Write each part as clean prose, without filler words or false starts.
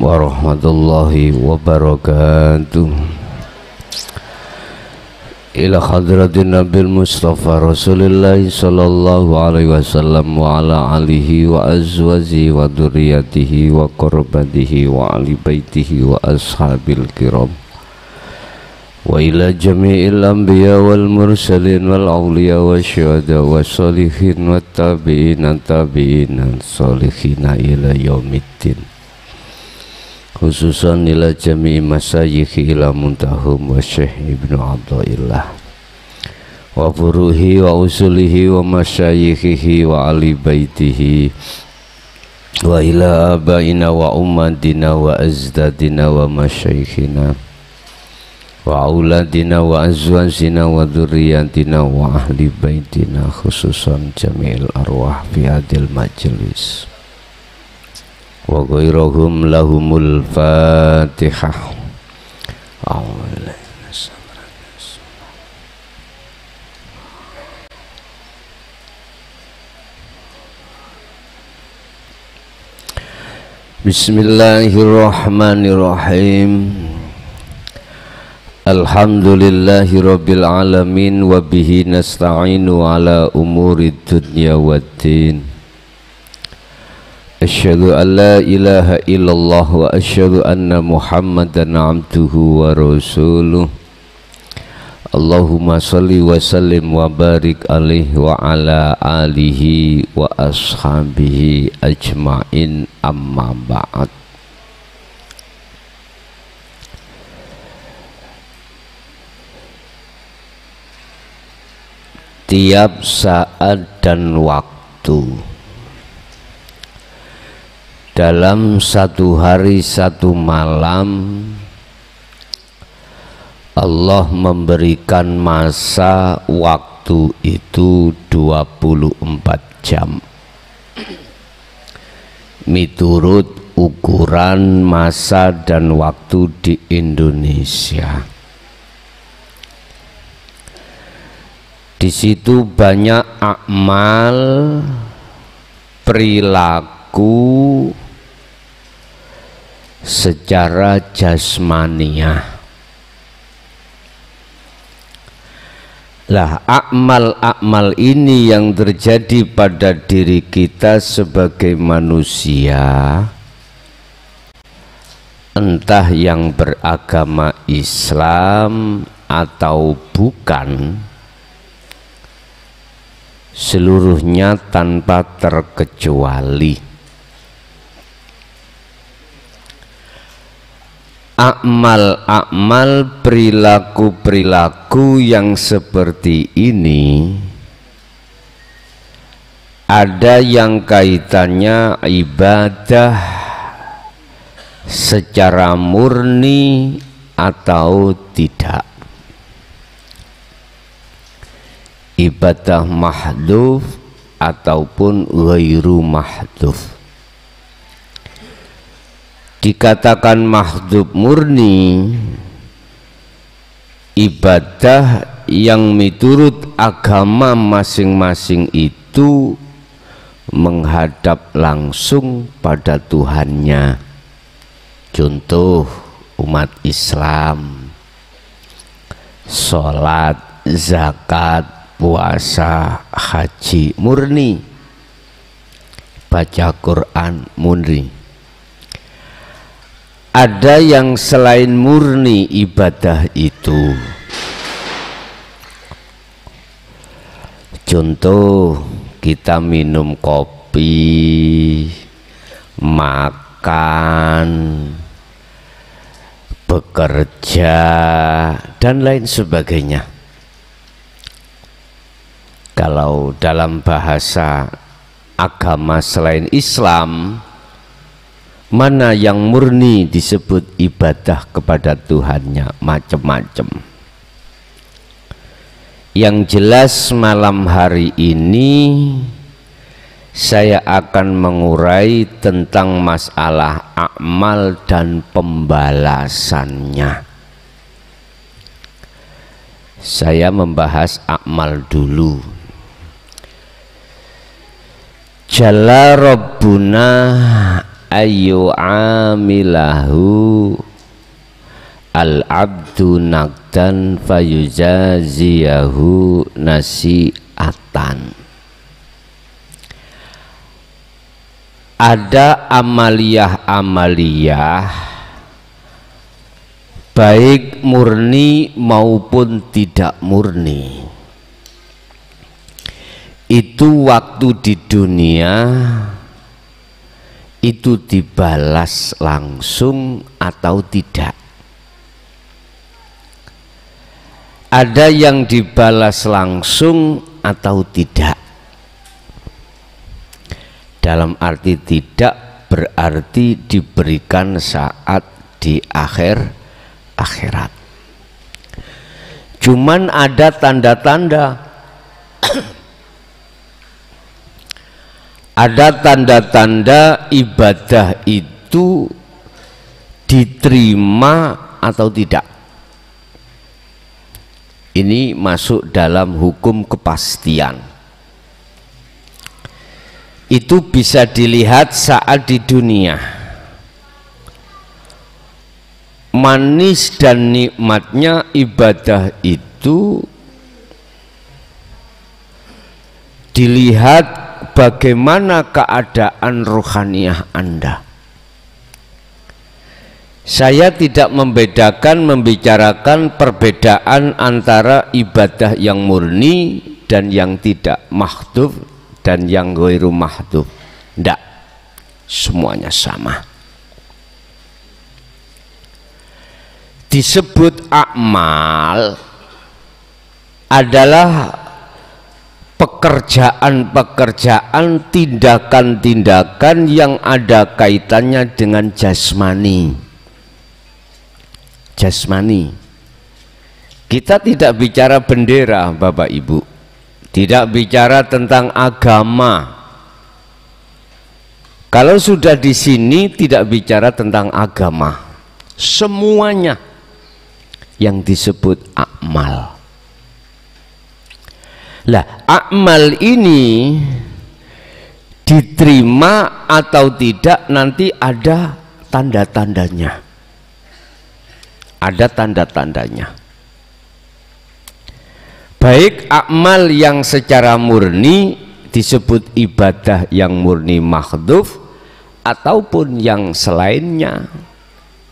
warahmatullahi wabarakatuh. Ila hadratin Nabil Mustafa Rasulullah sallallahu alaihi wasallam wa ala alihi wa azwajihi wa dzurriyyatihi wa qurbatihi wa ali baitihi wa ashabil kiram wa ila jami'il anbiya wal mursalin wal awliya wa syuhada wa sholihin wa tabi'in tabi'in sholihin ila yaumiddin, khususan ila jami'i masyayikhi ila muntahum wa syekh ibnu Abdullah wa furuhi wa usulihi wa masyayikhihi wa ali baitihi wa ila abaina wa ummatina wa azdadina wa masyayikhina wa auladina wa azwajina wa dzurriyyatina wa ahli baitina, khususan jami'il arwah fi hadil majlis wa ghairahum lahumul fatihah. Bismillahirrahmanirrahim. Alhamdulillahi rabbil alamin wa bihi nasta'inu ala umuri dunya waddin. Asyhadu an la ilaha illallah wa asyhadu anna Muhammadan abduhu wa rasuluh. Allahumma salli wa sallim wa barik alaihi wa ala alihi wa ashabihi ajma'in, amma ba'd. Tiap saat dan waktu, dalam satu hari satu malam, Allah memberikan masa waktu itu 24 jam miturut ukuran masa dan waktu di Indonesia. Di situ banyak amal, perilaku secara jasmaniah. Lah, akmal-akmal ini yang terjadi pada diri kita sebagai manusia, entah yang beragama Islam atau bukan, seluruhnya tanpa terkecuali akmal-akmal, perilaku-perilaku yang seperti ini ada yang kaitannya ibadah secara murni atau tidak, ibadah mahdhuf ataupun ghairu mahdhuf. Dikatakan mahdhuf murni, ibadah yang miturut agama masing-masing itu menghadap langsung pada Tuhannya. Contoh umat Islam, sholat, zakat, puasa, haji murni, baca Quran murni. Ada yang selain murni ibadah itu, contoh kita minum kopi, makan, bekerja, dan lain sebagainya. Kalau dalam bahasa agama selain Islam, mana yang murni disebut ibadah kepada Tuhannya? Macam-macam. Yang jelas malam hari ini saya akan mengurai tentang masalah amal dan pembalasannya. Saya membahas amal dulu. Jalla Rabbuna ayu amilahu al-abdu naqdan fayujaziyahu nasi'atan. Ada amaliyah-amaliyah baik murni maupun tidak murni, itu waktu di dunia itu dibalas langsung atau tidak. Ada yang dibalas langsung atau tidak. Dalam arti tidak berarti diberikan saat di akhirat. Cuman ada tanda-tanda. Ada tanda-tanda ibadah itu diterima atau tidak. Ini masuk dalam hukum kepastian. Itu bisa dilihat saat di dunia. Manis dan nikmatnya ibadah itu dilihat bagaimana keadaan rohaniah Anda. Saya tidak membicarakan perbedaan antara ibadah yang murni dan yang tidak mahdhuf dan yang ghairu mahdhuf. Tidak, semuanya sama. Disebut amal adalah pekerjaan-pekerjaan, tindakan-tindakan yang ada kaitannya dengan jasmani. Jasmani. Kita tidak bicara bendera, Bapak Ibu. Tidak bicara tentang agama. Kalau sudah di sini tidak bicara tentang agama. Semuanya yang disebut amal. Lah, amal ini diterima atau tidak nanti ada tanda-tandanya. Ada tanda-tandanya. Baik amal yang secara murni disebut ibadah yang murni mahdhuf ataupun yang selainnya.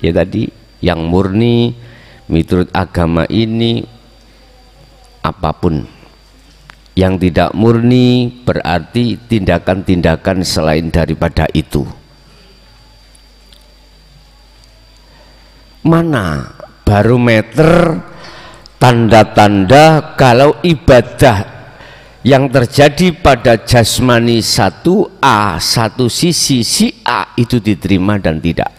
Ya tadi yang murni menurut agama ini apapun. Yang tidak murni berarti tindakan-tindakan selain daripada itu. Mana barometer tanda-tanda kalau ibadah yang terjadi pada jasmani 1A, satu sisi si A itu diterima dan tidak?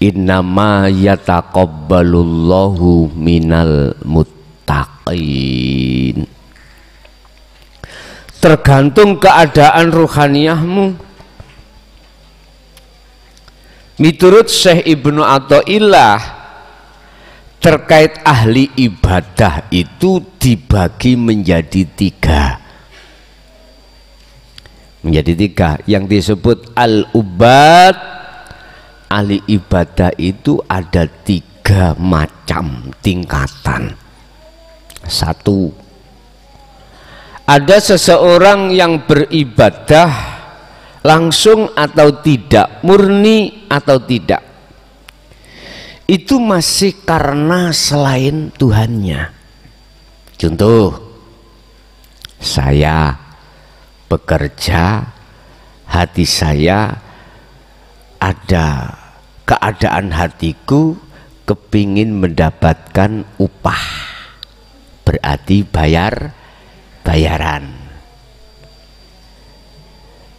Innama yataqabbalullahu minal muttaqin. Tergantung keadaan ruhaniyahmu. Miturut Syekh Ibnu Athaillah, terkait ahli ibadah itu dibagi menjadi 3. Menjadi 3. Yang disebut al-ubad, ahli ibadah itu ada 3 macam tingkatan. 1. Ada seseorang yang beribadah langsung atau tidak, murni atau tidak, itu masih karena selain Tuhannya. Contoh, saya bekerja, hati saya ada keadaan hatiku kepingin mendapatkan upah, berarti bayaran.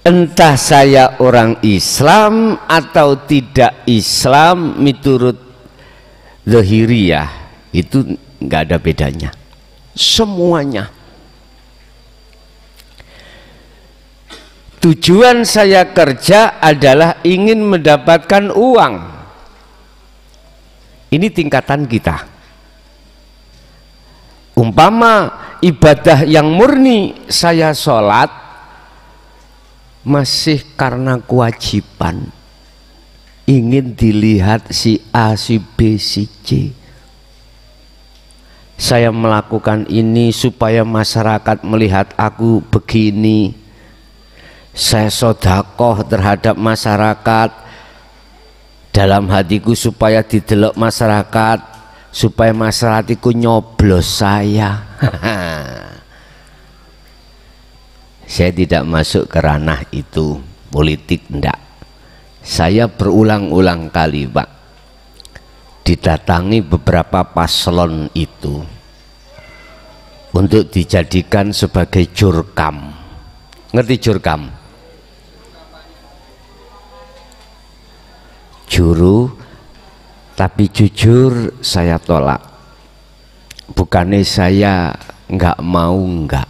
Entah saya orang Islam atau tidak Islam, miturut zahiriyah itu nggak ada bedanya, semuanya. Tujuan saya kerja adalah ingin mendapatkan uang. Ini tingkatan kita. Umpama ibadah yang murni, saya sholat masih karena kewajiban, ingin dilihat si A, si B, si C. Saya melakukan ini supaya masyarakat melihat aku begini. Saya sedekah terhadap masyarakat dalam hatiku supaya didelok masyarakat, supaya masyarakat itu nyoblos saya. Saya tidak masuk ke ranah itu, politik enggak. Saya berulang-ulang kali Pak didatangi beberapa paslon itu untuk dijadikan sebagai jurkam. Ngerti jurkam? Juru, tapi jujur saya tolak. Bukannya saya nggak mau, enggak,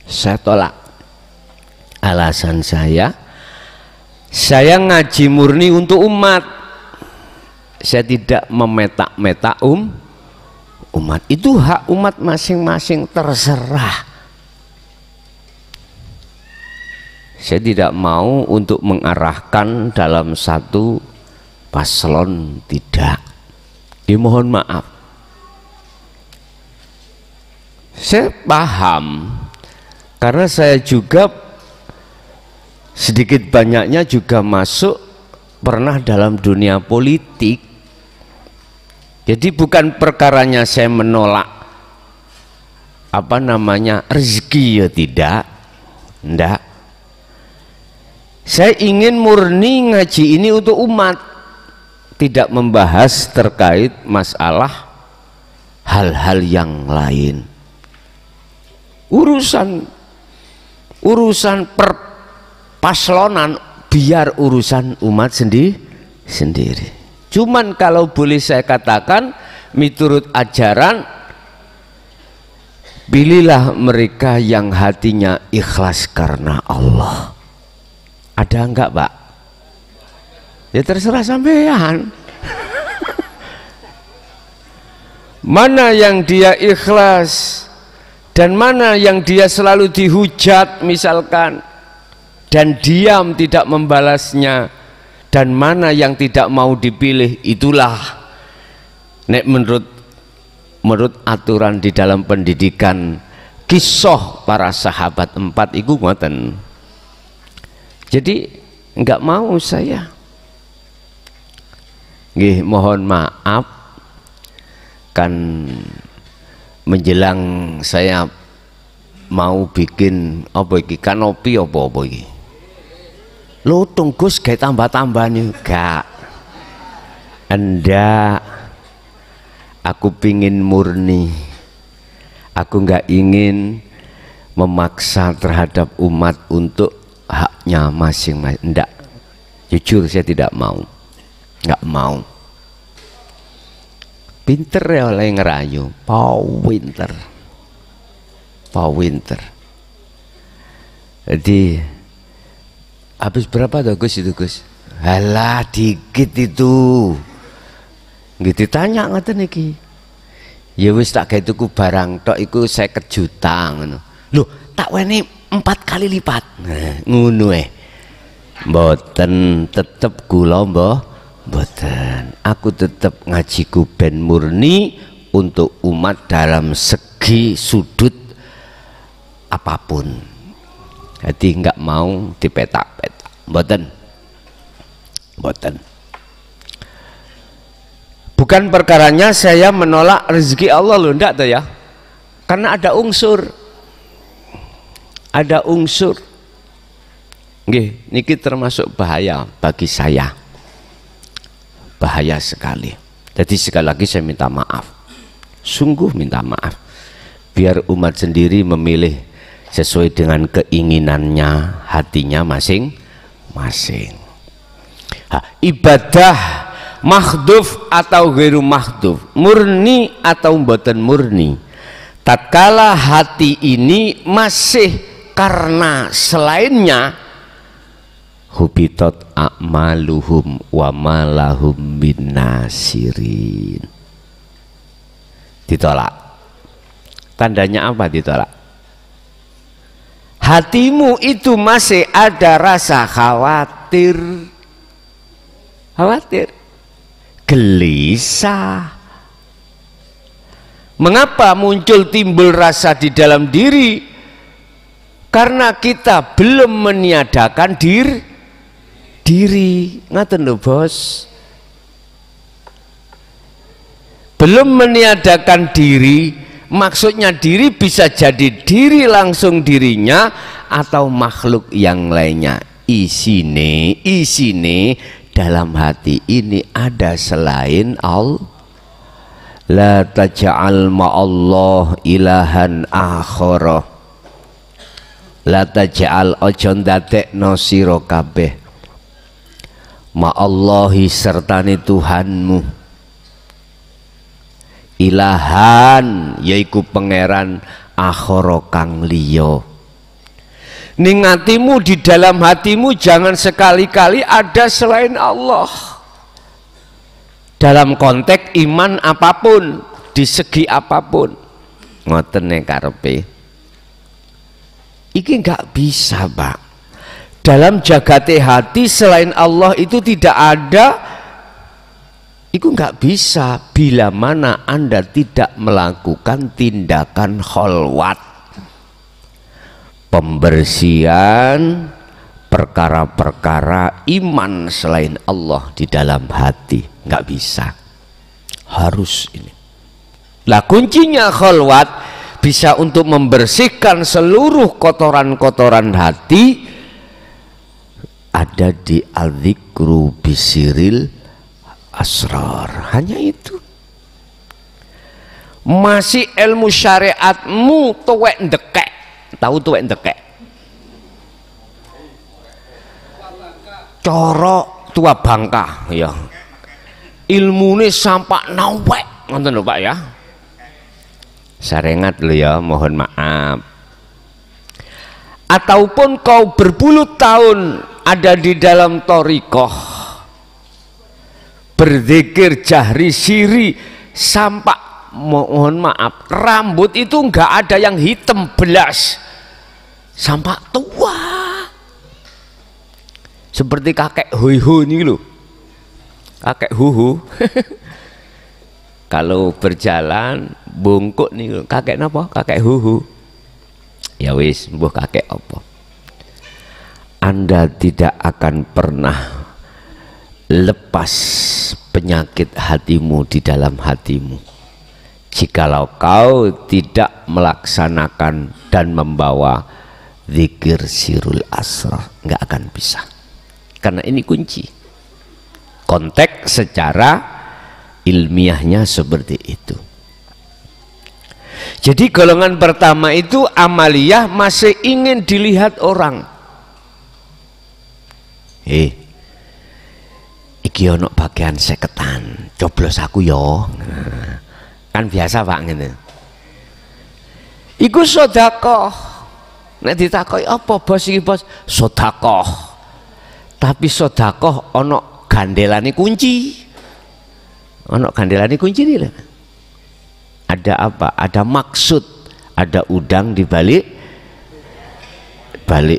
saya tolak. Alasan saya ngaji murni untuk umat. Saya tidak memetak-metak umat. Itu hak umat masing-masing, terserah. Saya tidak mau untuk mengarahkan dalam satu paslon, tidak. Mohon maaf. Saya paham karena saya juga sedikit banyaknya juga masuk pernah dalam dunia politik. Jadi bukan perkaranya saya menolak apa namanya rezeki, ya tidak, enggak. Saya ingin murni ngaji ini untuk umat, tidak membahas terkait masalah hal-hal yang lain. Urusan perpaslonan biar urusan umat sendiri. Cuman kalau boleh saya katakan, miturut ajaran, pilihlah mereka yang hatinya ikhlas karena Allah. Ada enggak Pak? Ya terserah sampean. Mana yang dia ikhlas dan mana yang dia selalu dihujat misalkan dan diam tidak membalasnya, dan mana yang tidak mau dipilih, itulah nek menurut aturan di dalam pendidikan kisah para sahabat 4 iku ngoten. Jadi enggak mau saya. Nggih, mohon maaf kan menjelang saya mau bikin apa iki, kanopi apa iki. Lutung Gus gawe tambah-tambah nih, gak. Enggak. Aku pingin murni. Aku enggak ingin memaksa terhadap umat untuk haknya masing-masing. Enggak. Jujur saya tidak mau. Enggak mau. Pinter ya oleh ngerayu, pinter. Jadi habis berapa tuh Gus itu Gus? Halah dikit itu. Nggih ditanya ngoten iki. Ya wis tak gawe tuku barang tok iku 50 juta ngono. Loh, tak weni 4 kali lipat. Nah, ngono Mboten, tetep kula mboten. Aku tetep ngajiku ben murni untuk umat dalam segi sudut apapun. Jadi enggak mau dipetak-petak. Mboten. Bukan perkaranya saya menolak rezeki Allah loh, enggak tuh ya. Karena ada unsur. Nggih, niki termasuk bahaya bagi saya. Bahaya sekali. Jadi sekali lagi saya minta maaf. Sungguh minta maaf. Biar umat sendiri memilih sesuai dengan keinginannya, hatinya masing-masing. Ibadah mahdhuf atau ghairu mahdhuf, murni atau mboten murni, tatkala hati ini masih karena selainnya, hubitat a'maluhum wa malahum bin nasirin. Ditolak. Tandanya apa ditolak? hatimu itu masih ada rasa khawatir, gelisah. Mengapa muncul timbul rasa di dalam diri? Karena kita belum meniadakan diri. Ngaten lho bos, belum meniadakan diri. Maksudnya diri bisa jadi diri langsung dirinya atau makhluk yang lainnya. Isine dalam hati ini ada selain Allah. La taj'al ma'allah ilahan akhara. La taj'al ojo ndadekno sira kabeh ma'allahi sertane Tuhanmu ilahan yaiku pangeran akhara kang liya. Ning hatimu, di dalam hatimu jangan sekali-kali ada selain Allah. Dalam konteks iman apapun, di segi apapun. Ngoten nek karepe. Iki enggak bisa, Pak. Dalam jagate hati selain Allah itu tidak ada. Itu nggak bisa bila mana Anda tidak melakukan tindakan kholwat, pembersihan perkara-perkara iman selain Allah di dalam hati. Nggak bisa, harus ini. Lah kuncinya kholwat bisa untuk membersihkan seluruh kotoran-kotoran hati ada di al-dzikru bisiril asrar. Hanya itu. Masih ilmu syariatmu tuwek ndekek. Tahu tuwek ndekek? Corok tua bangka ya. Ilmune sampak nawek ngoten lho Pak ya. Sarengat lho ya, mohon maaf. Ataupun kau berpuluh tahun ada di dalam thariqah, berzikir jahri siri, sampak mohon maaf rambut itu enggak ada yang hitam belas, sampak tua seperti kakek huhu ini loh, kakek huhu. Kalau berjalan bungkuk nih kakek napa? Kakek huhu. Ya wis, mbuh kakek apa? Anda tidak akan pernah lepas penyakit hatimu di dalam hatimu jikalau kau tidak melaksanakan dan membawa zikir sirul asrar. Nggak akan bisa, karena ini kunci. Konteks secara ilmiahnya seperti itu. Jadi golongan pertama itu amaliyah, masih ingin dilihat orang. Iki ono bagian seketan, coblos aku yo. Nah, kan biasa Pak ngene. Iku sedekah. Nek ditakoki apa bos iki bos? Sedekah. Tapi sedekah ono gandelane kunci. Ono gandelane kunci nih. Ada apa? Ada maksud, ada udang di balik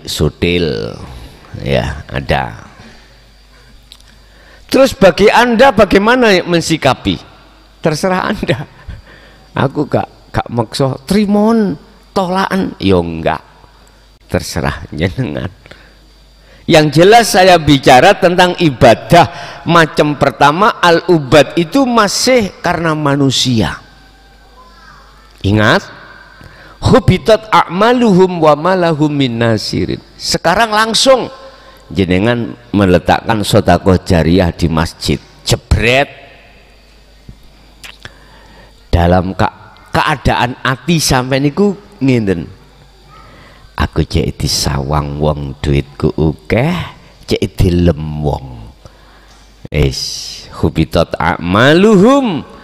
sutil, ya ada. Terus bagi Anda bagaimana mensikapi? Terserah Anda. Aku gak maksa trimon tolaan, yo enggak. Terserah jenengan. Yang jelas saya bicara tentang ibadah macam pertama, al-ubad itu masih karena manusia. Ingat, hubitat a'maluhum wa malahum min nasirin. Sekarang langsung jenengan meletakkan sedekah jariyah di masjid, jebret. Dalam keadaan ati sampai niku ngenten. Aku cek disawang wong duitku akeh, cek dilem wong. Hubitat a'maluhum.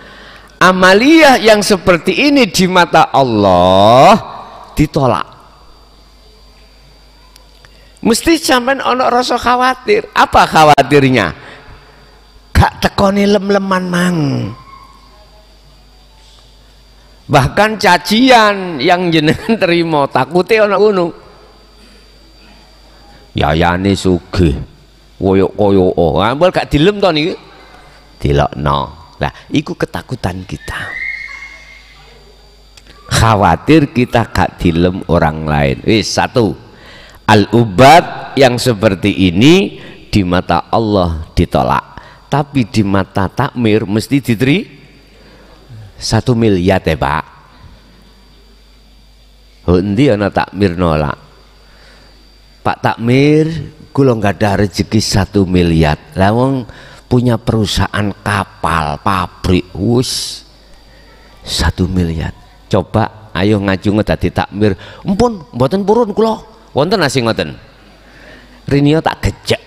Amaliyah yang seperti ini di mata Allah ditolak. Mesti sampean ono rasa khawatir. Apa khawatirnya? Gak tekoni lem-leman mang. Bahkan cacian yang jenengan terima takutnya ono gunung. yayane sugih koyok-koyok ampun gak dilem to niki dilokno. Lah iku ketakutan kita, khawatir kita gak dilem orang lain. Wis satu, al-ubad yang seperti ini di mata Allah ditolak, tapi di mata takmir mesti diteri 1 miliar ya Pak. Endi ana takmir nolak? Pak takmir kula nggak ada rezeki 1 miliar. Lah wong punya perusahaan kapal, pabrik, wus 1 miliar. Coba ayo ngaju dadi takmir. Empun mboten purun kula. Wonten asing ngoten. Rinio tak gejek.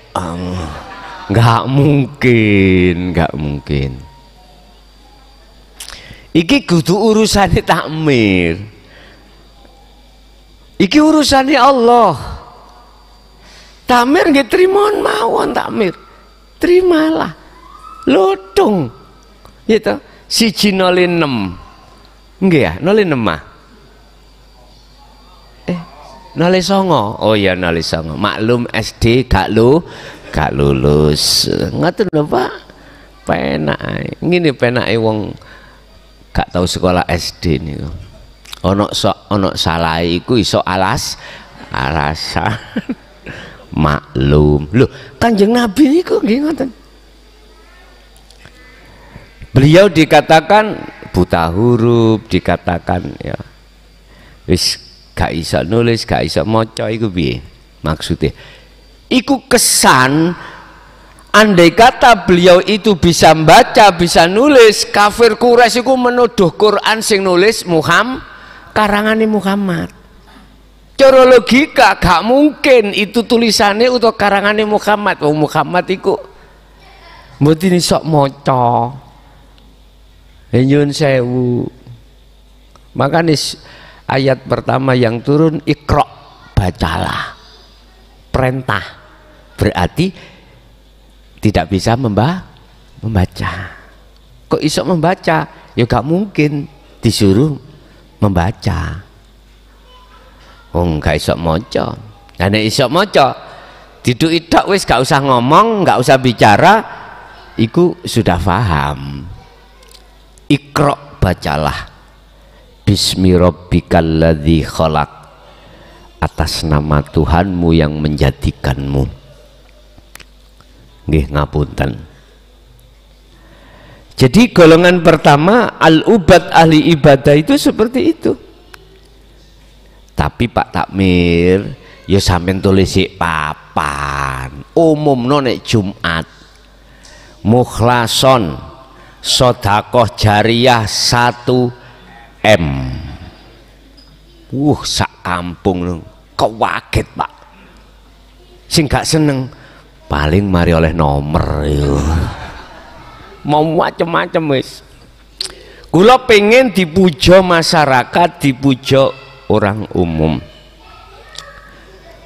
Nggak mungkin, nggak mungkin. Iki kudu urusane takmir. Iki urusane Allah. Takmir nggih trimon mawon takmir. Terimalah. Lodong. Gitu. 106. Nggih ya, 06 mah. 09. Oh ya 09. Maklum SD gak lulus. Ngoten lho Pak. Penak. Ngene penake wong gak tahu sekolah SD niku. Ono salah iku iso alasan. Maklum. Loh, Kanjeng Nabi niku nggih ngoten. Beliau dikatakan buta huruf, dikatakan ya wis gak iso nulis, gak iso maca, iku piye maksudnya? Iku kesan andai kata beliau itu bisa membaca, bisa nulis, kafir Quraisy iku menuduh Quran sing nulis karangane Muhammad. Cara logika gak mungkin itu tulisannya untuk karangane Muhammad. Wong Muhammad iku mboten iso maca. Nyuwun sewu. Makanya ayat pertama yang turun Iqra, bacalah. Perintah. Berarti tidak bisa membaca. Kok iso membaca? Ya gak mungkin disuruh membaca. Oh gak iso maca. Nah nek iso maca diduki tok wis gak usah ngomong, gak usah bicara, iku sudah paham. Iqra, bacalah. Bismi rabbikal ladzi khalaq, atas nama Tuhanmu yang menjadikanmu. Nggih ngapunten. Jadi golongan pertama al-ubad, ahli ibadah itu seperti itu. Tapi Pak Takmir ya sampean tulis papan umumno nek Jumat mukhlason sedekah jariyah 1M. Sak kampung kewaget Pak. Sing gak seneng paling mari oleh nomor yo. Mau macem-macem wis. Kula pengen dipuja masyarakat, dipuja orang umum.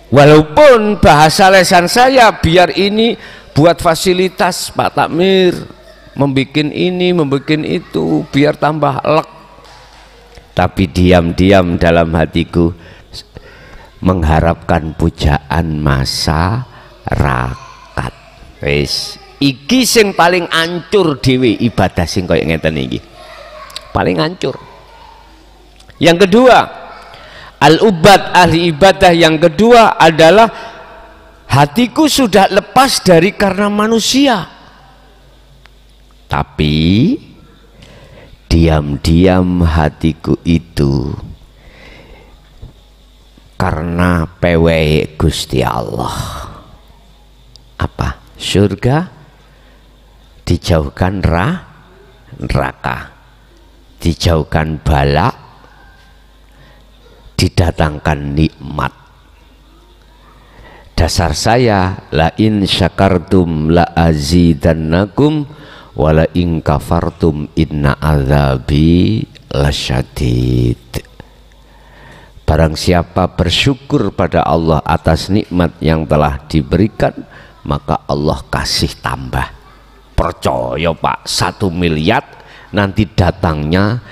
Walaupun bahasa lesan saya biar ini buat fasilitas Pak Takmir, membikin ini, membikin itu, biar tambah lek. Tapi diam-diam dalam hatiku mengharapkan pujaan masyarakat. Wis, iki sing paling ancur dhewe ibadah sing kaya ngeten iki. Paling ancur. Yang kedua, al-ubad, ahli ibadah yang kedua adalah hatiku sudah lepas dari karena manusia, tapi diam-diam hatiku itu karena pewe Gusti Allah. Apa? Surga, dijauhkan neraka, dijauhkan bala, didatangkan nikmat. Dasar saya la in syakartum la azidannakum wa la in kafartum inna azabi lasyadid. Barang siapa bersyukur pada Allah atas nikmat yang telah diberikan, maka Allah kasih tambah. Percaya Pak, 1 miliar nanti datangnya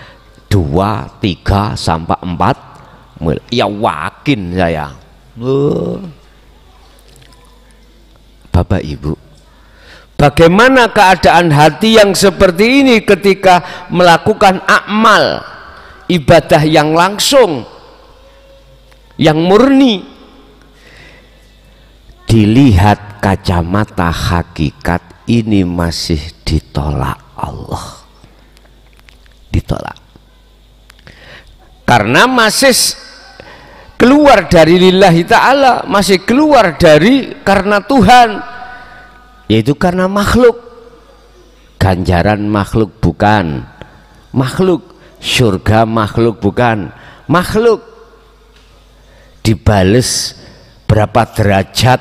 2, 3 sampai 4 miliar. Ya yakin saya. Bapak Ibu, bagaimana keadaan hati yang seperti ini ketika melakukan amal ibadah yang langsung, yang murni? Dilihat kacamata hakikat, ini masih ditolak Allah, ditolak karena masih keluar dari lillahi ta'ala, masih keluar dari karena Tuhan, yaitu karena makhluk. Ganjaran makhluk bukan makhluk, surga makhluk bukan makhluk. Dibales berapa derajat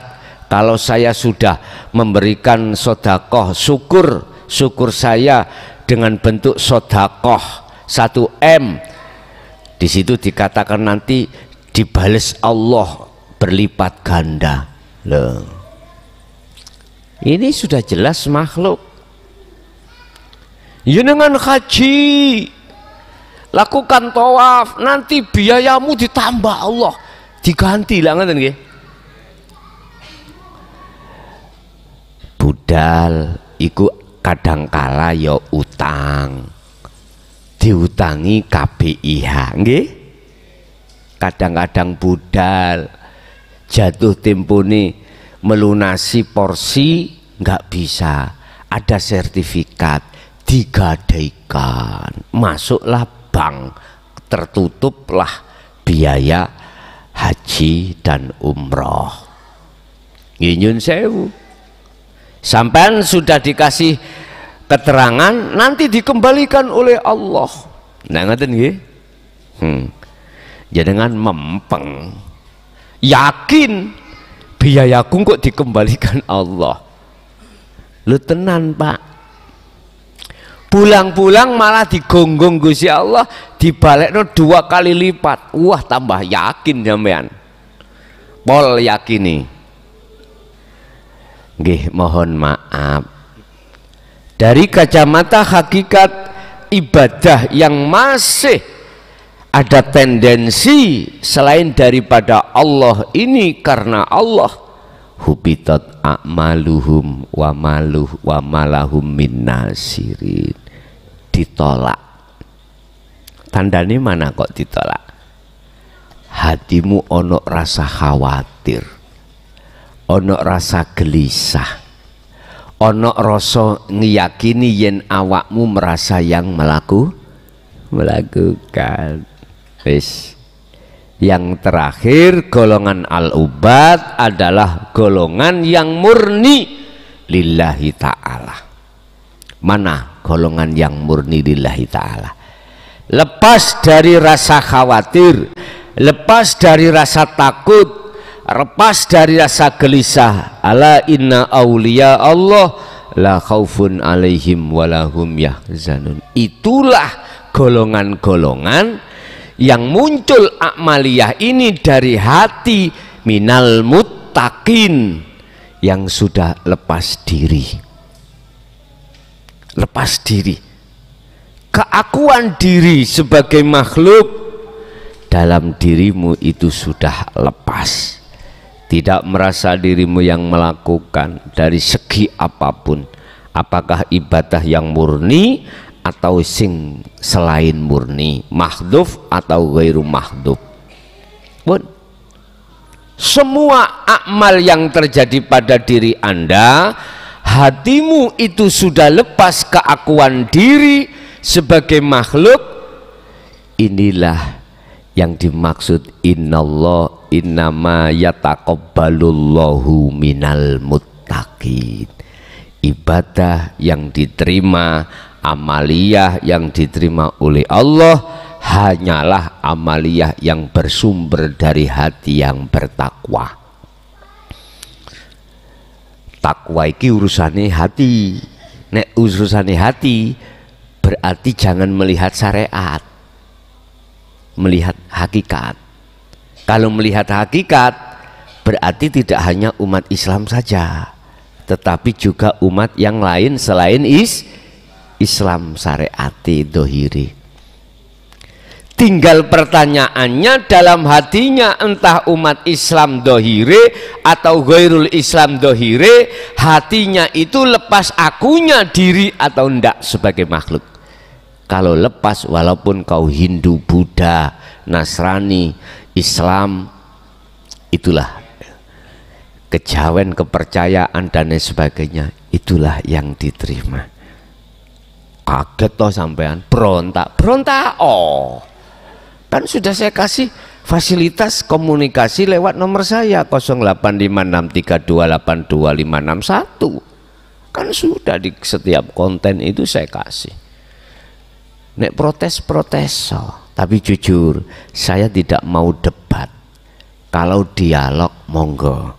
kalau saya sudah memberikan sodakoh, syukur saya dengan bentuk sodakoh 1 M, di situ dikatakan nanti dibales Allah berlipat ganda. Loh, ini sudah jelas makhluk. Ya dengan haji, lakukan tawaf, nanti biayamu ditambah Allah, diganti lah, ngoten nggih. Budal iku kadangkala ya utang, diutangi KBIH nggih. Kadang-kadang budal jatuh tempo nih melunasi porsi nggak bisa, ada sertifikat, digadaikan, masuklah bank, tertutuplah biaya haji dan umroh. Nyun sewu, sampean sudah dikasih keterangan, nanti dikembalikan oleh Allah. Nah, ngaten nggih. Jangan mempeng, yakin biayaku kok dikembalikan Allah. Lu tenan Pak, pulang-pulang malah digonggong Gusti Allah, dibalekno 2 kali lipat. Wah, tambah yakin sampean, pol yakini. Nggih, mohon maaf, dari kacamata hakikat ibadah yang masih ada tendensi selain daripada Allah ini karena Allah, hubitat a'maluhum wa malahum min nasirin, ditolak. Tandanya mana kok ditolak? Hatimu ono rasa khawatir, ono rasa gelisah, ono rasa ngiyakini yen awakmu merasa yang melakukan. Yang terakhir, golongan al-ubad adalah golongan yang murni lillahi ta'ala. Mana golongan yang murni lillahi ta'ala? Lepas dari rasa khawatir, lepas dari rasa takut, lepas dari rasa gelisah. Ala inna awliya Allah la khaufun alaihim walahum yahzanun. Itulah golongan-golongan yang muncul amaliyah ini dari hati minal muttaqin, yang sudah lepas diri. Lepas diri, keakuan diri sebagai makhluk dalam dirimu itu sudah lepas. Tidak merasa dirimu yang melakukan dari segi apapun, apakah ibadah yang murni atau sing selain murni, mahdhuf atau ghairu mahdhuf pun, semua amal yang terjadi pada diri Anda, hatimu itu sudah lepas keakuan diri sebagai makhluk. Inilah yang dimaksud innallah innama yataqabbalullahu minal muttaqin. Ibadah yang diterima, amaliyah yang diterima oleh Allah hanyalah amaliyah yang bersumber dari hati yang bertakwa. Takwa iki urusane hati. Nek urusane hati berarti jangan melihat syariat, melihat hakikat. Kalau melihat hakikat berarti tidak hanya umat Islam saja, tetapi juga umat yang lain selain Islam syariati dohiri. Tinggal pertanyaannya dalam hatinya, entah umat Islam dohire atau ghairul Islam dohire, hatinya itu lepas akunya diri atau enggak sebagai makhluk. Kalau lepas, walaupun kau Hindu, Buddha, Nasrani, Islam, itulah kejawen, kepercayaan dan lain sebagainya, itulah yang diterima. Kaget toh sampean, berontak, oh. Kan sudah saya kasih fasilitas komunikasi lewat nomor saya 085632825561. Kan sudah di setiap konten itu saya kasih. Nek protes so. Tapi jujur, saya tidak mau debat. Kalau dialog monggo.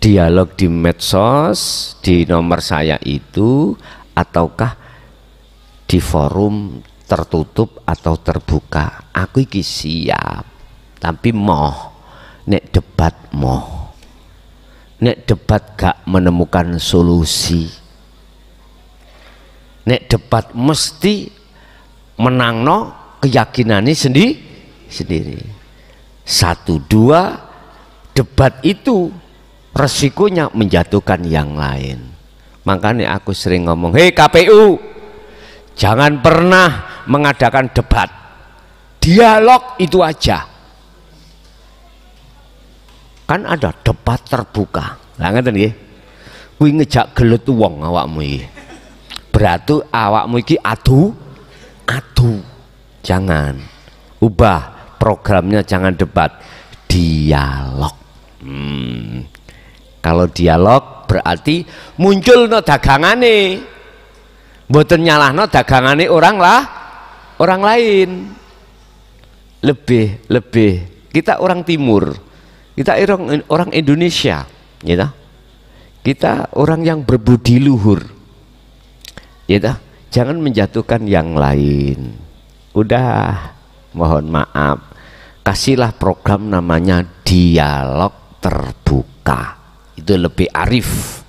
Dialog di medsos, di nomor saya itu, ataukah di forum tertutup atau terbuka, aku iki siap. Tapi nek debat gak menemukan solusi, nek debat mesti menangno keyakinannya sendiri. 1-2 debat itu resikonya menjatuhkan yang lain. Makanya aku sering ngomong, hei KPU, jangan pernah mengadakan debat, dialog itu aja. Kan ada debat terbuka, lah ngeten nggih, kuwi ngejak gelut wong awakmu iki, berarti awakmu iki adu. Jangan ubah programnya, jangan debat, dialog. Kalau dialog berarti muncul no dagangane, mboten nyalahno dagangane orang lain. Lebih kita orang timur, kita orang Indonesia, gitu. Kita orang yang berbudi luhur, gitu. Jangan menjatuhkan yang lain. Udah, mohon maaf, kasihlah program namanya dialog terbuka, itu lebih arif.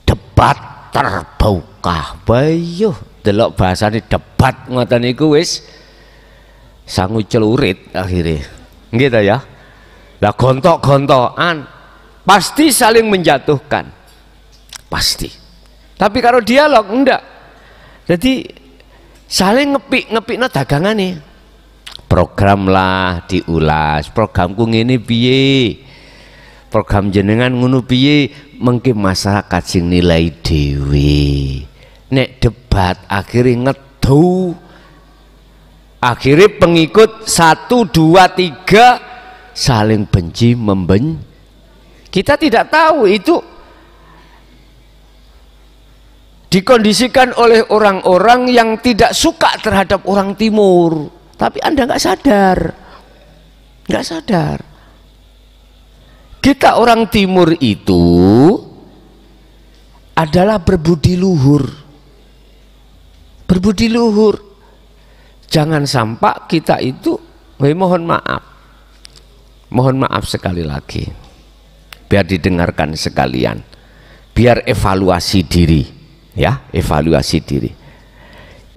Debat terbuka, bayuh delok bahasane debat ngoten niku wis sangu celurit akhirnya, gitu ya. Lah gontok-gontokan pasti saling menjatuhkan, pasti. Tapi kalau dialog enggak, jadi saling ngepik no dagangan nih. Program lah diulas, programku ngene piye, program jenengan ngono piye, mengke masyarakat sing nilai dewi. Nek debat akhirnya ngedu, akhirnya pengikut 1, 2, 3 saling benci membenci. Kita tidak tahu itu dikondisikan oleh orang-orang yang tidak suka terhadap orang timur, tapi Anda nggak sadar. Kita orang timur itu adalah berbudi luhur. Jangan sampai kita itu, mohon maaf sekali lagi, biar didengarkan sekalian, biar evaluasi diri. Ya, evaluasi diri.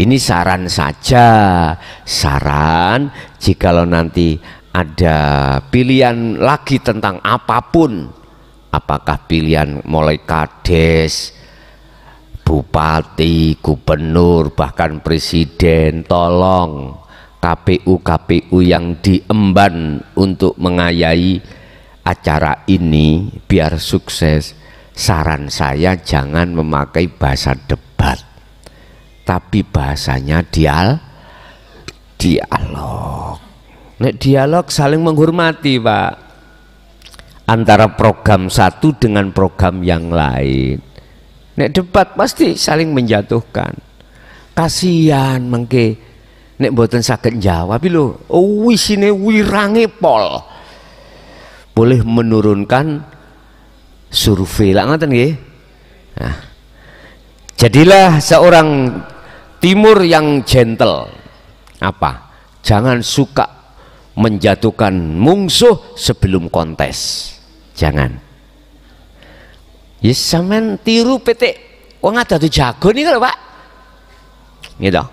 Ini saran saja, saran jikalau nanti ada pilihan lagi tentang apapun, apakah pilihan mulai kades, bupati, gubernur, bahkan presiden, tolong KPU yang diemban untuk mengayahi acara ini biar sukses. Saran saya jangan memakai bahasa debat, tapi bahasanya dialog. Nek dialog saling menghormati, Pak, antara program satu dengan program yang lain. Nek debat pasti saling menjatuhkan. Kasihan mengke nek mboten saged jawab lho, wisine wirange pol. Boleh menurunkan survei lah ngoten nggih. Nah, jadilah seorang timur yang gentle. Apa? Jangan suka menjatuhkan musuh sebelum kontes. Jangan. Yes, sampean tiru PT wong ada tuh jago nih kalau Pak. Gitu.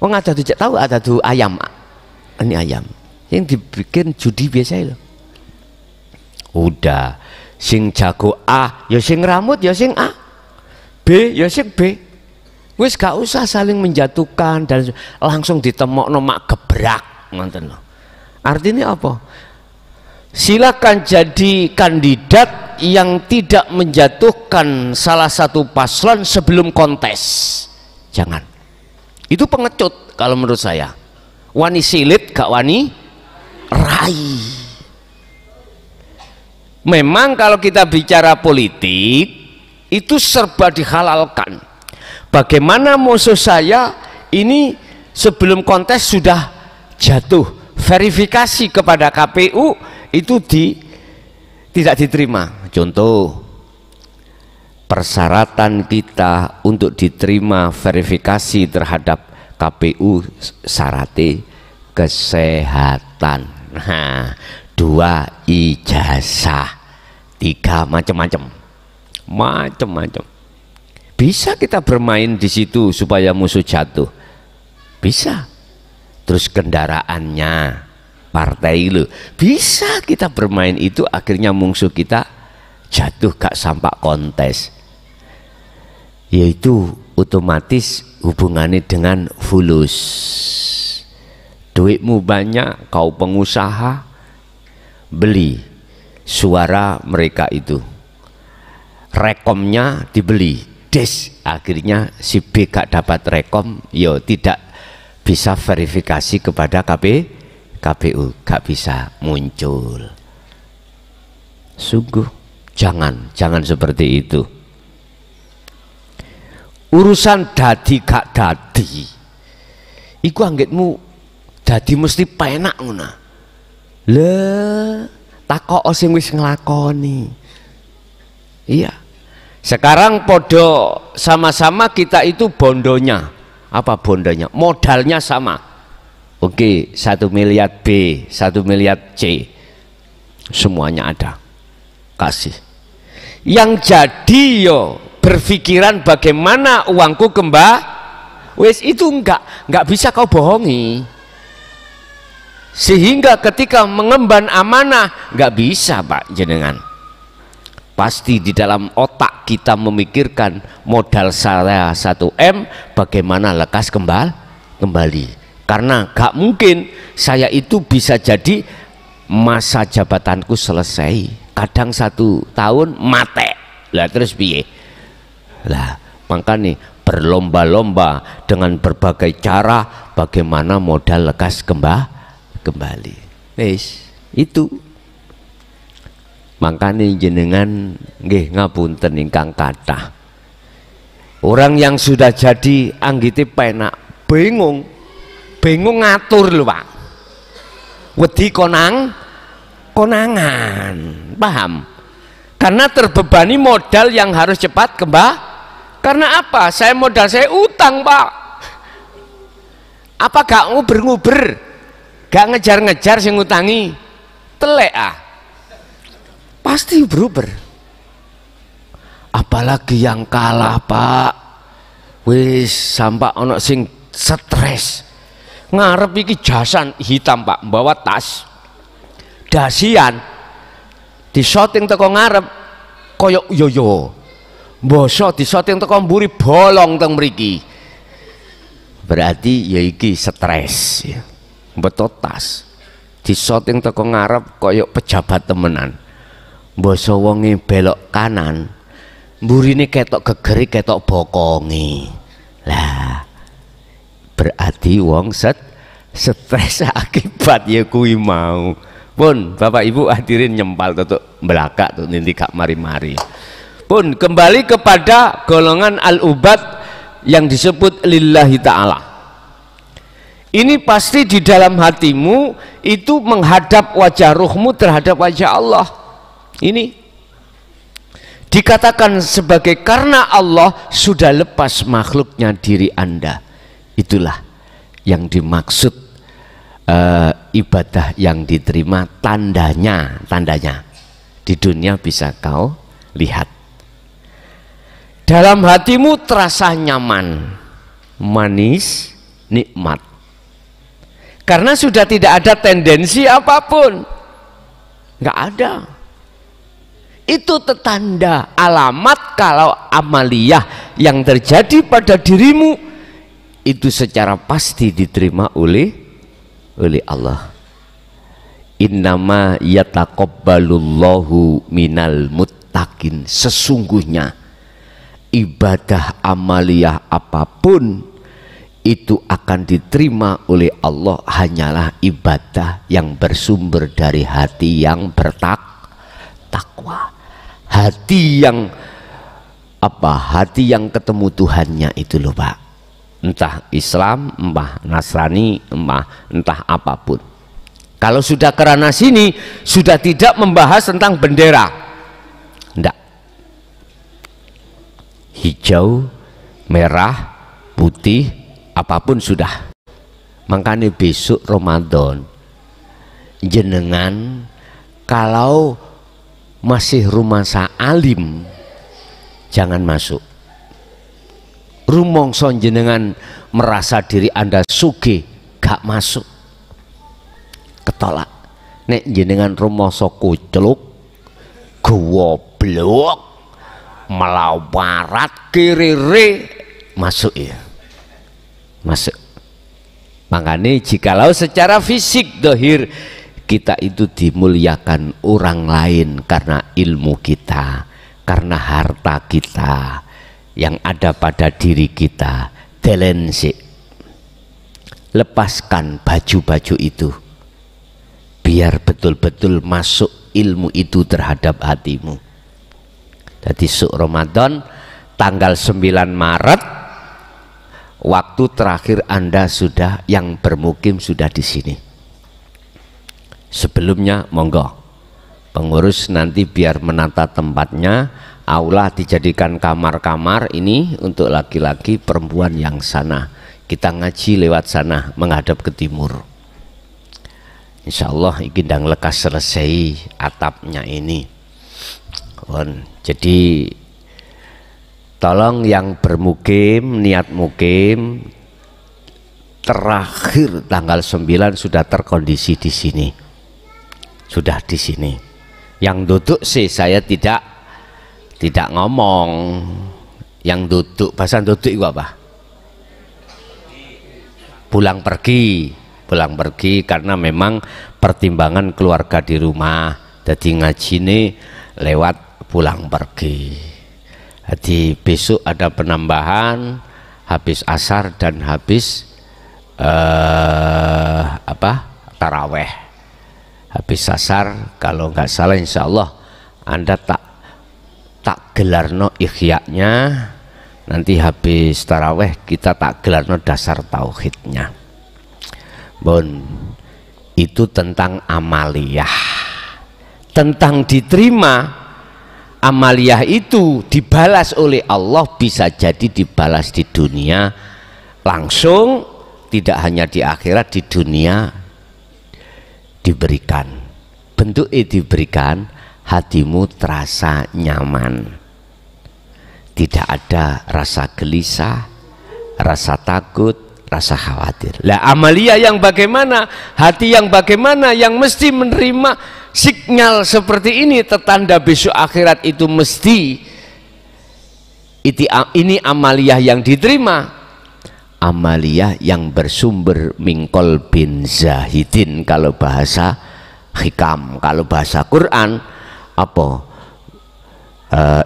Wong ada tuh tahu ada tuh ayam. Ini ayam. Yang dibikin judi biasa loh. Udah sing jago A, ya sing rambut ya sing A. B ya sing B. Wis gak usah saling menjatuhkan dan langsung ditemokno mak gebrak ngoten lho. Artinya apa? Silakan jadi kandidat yang tidak menjatuhkan salah satu paslon sebelum kontes. Jangan. Itu pengecut kalau menurut saya. Wani silit gak wani rai. Memang kalau kita bicara politik itu serba dihalalkan. Bagaimana musuh saya ini sebelum kontes sudah jatuh, verifikasi kepada KPU itu tidak diterima. Contoh, persyaratan kita untuk diterima verifikasi terhadap KPU syaratnya kesehatan. Nah, 2 ijazah, 3 macam-macam. Bisa kita bermain di situ supaya musuh jatuh, bisa. Terus kendaraannya partai lu, bisa kita bermain itu, akhirnya musuh kita jatuh gak sampai kontes. Yaitu otomatis hubungannya dengan fulus. Duitmu banyak, kau pengusaha, beli suara mereka itu, rekomnya dibeli, akhirnya si B gak dapat rekom, yo tidak bisa verifikasi kepada KPU, gak bisa muncul. Sungguh jangan seperti itu. Urusan dadi gak dadi iku anggitmu dadi mesti penak ngono. Le takok sing wis nglakoni. Iya. Sekarang podo sama-sama kita itu bondonya. Apa bondonya? Modalnya sama. Oke, 1 miliar B, 1 miliar C. Semuanya ada. Kasih. Yang jadi yo berpikiran bagaimana uangku wes itu enggak bisa kau bohongi. Sehingga ketika mengemban amanah enggak bisa Pak jenengan. Pasti di dalam otak kita memikirkan modal saya 1M bagaimana lekas kembali. Karena gak mungkin saya itu bisa jadi masa jabatanku selesai. Kadang 1 tahun mate. Lah terus piye? Lah makanya berlomba-lomba dengan berbagai cara bagaimana modal lekas kembali. Wes itu. Makanya jenengan nggih ngapunten ingkang kathah. Orang yang sudah jadi anggite penak, bingung ngatur lho Pak. Wedi konangan, paham? Karena terbebani modal yang harus cepat Karena apa? Modal saya utang Pak. Apa gak nguber-nguber, gak ngejar-ngejar sing ngutangi, telek pasti beruber. Apalagi yang kalah Pak, wis sampai ono sing stres ngarep iki jasan hitam Pak, bawa tas dasian di shooting teko ngarep koyok yoyo boso di shooting teko mburi bolong teng mriki, berarti ya iki stres ya. Betul tas di shooting teko ngarep koyok pejabat temenan, boso wonge belok kanan mburine ketok gegeri ketok bokongi. Lah berarti wong stres akibat ya kuwi mau. Pun Bapak Ibu hadirin nyempal tutuk belakak tuh nanti gak mari-mari. Pun kembali kepada golongan al-ubad yang disebut lillahi ta'ala. Ini pasti di dalam hatimu itu menghadap wajah ruhmu terhadap wajah Allah. Ini dikatakan sebagai karena Allah sudah lepas makhluknya diri Anda. Itulah yang dimaksud ibadah yang diterima, tandanya di dunia bisa kau lihat. Dalam hatimu terasa nyaman, manis, nikmat. Karena sudah tidak ada tendensi apapun, nggak ada. Itu tanda alamat kalau amaliyah yang terjadi pada dirimu itu secara pasti diterima oleh Allah. Innama yataqabbalullahu minal muttaqin. Sesungguhnya ibadah amaliyah apapun itu akan diterima oleh Allah hanyalah ibadah yang bersumber dari hati yang bertakwa. Hati yang apa? Hati yang ketemu Tuhannya itu loh Pak. Entah Islam, entah Nasrani, entah apapun. Kalau sudah kerana sini, sudah tidak membahas tentang bendera. Enggak. Hijau, merah, putih, apapun sudah. Makanya besok Ramadan, jenengan kalau masih rumasa alim, jangan masuk. Rumongso jenengan merasa diri Anda sugih, gak masuk. Ketolak. Nek jenengan rumangsa kucluk, goblok, melawarat, kirire, masuk ya. Masuk. Makanya jikalau secara fisik dohir kita itu dimuliakan orang lain karena ilmu kita, karena harta kita yang ada pada diri kita, telensi, lepaskan baju-baju itu biar betul-betul masuk ilmu itu terhadap hatimu. Jadi Syuk Ramadan tanggal 9 Maret waktu terakhir Anda sudah yang bermukim sudah di sini. Sebelumnya monggo pengurus nanti biar menata tempatnya, aula dijadikan kamar-kamar ini untuk laki-laki, perempuan yang sana. Kita ngaji lewat sana menghadap ke timur. Insya Allah ini ndang lekas selesai atapnya ini. Jadi tolong yang bermukim, niat mukim terakhir tanggal 9 sudah terkondisi di sini. Sudah di sini. Yang duduk sih saya tidak ngomong. Yang duduk, bahasa duduk itu apa? Pulang pergi karena memang pertimbangan keluarga di rumah. Jadi ngaji ini lewat pulang pergi. Jadi besok ada penambahan habis asar dan habis taraweh. Habis asar kalau nggak salah insya Allah Anda tak gelarno ihya'nya, nanti habis taraweh kita tak gelarno dasar tauhidnya. Bon, itu tentang amaliyah, tentang diterima amaliyah itu dibalas oleh Allah, bisa jadi dibalas di dunia langsung, tidak hanya di akhirat, di dunia diberikan. Bentuknya diberikan, hatimu terasa nyaman, tidak ada rasa gelisah, rasa takut, rasa khawatir. Lah amaliyah yang bagaimana, hati yang bagaimana, yang mesti menerima sinyal seperti ini, tetanda besok akhirat itu mesti ini amaliyah yang diterima, amaliyah yang bersumber mingkol bin zahidin kalau bahasa hikam. Kalau bahasa Quran apa?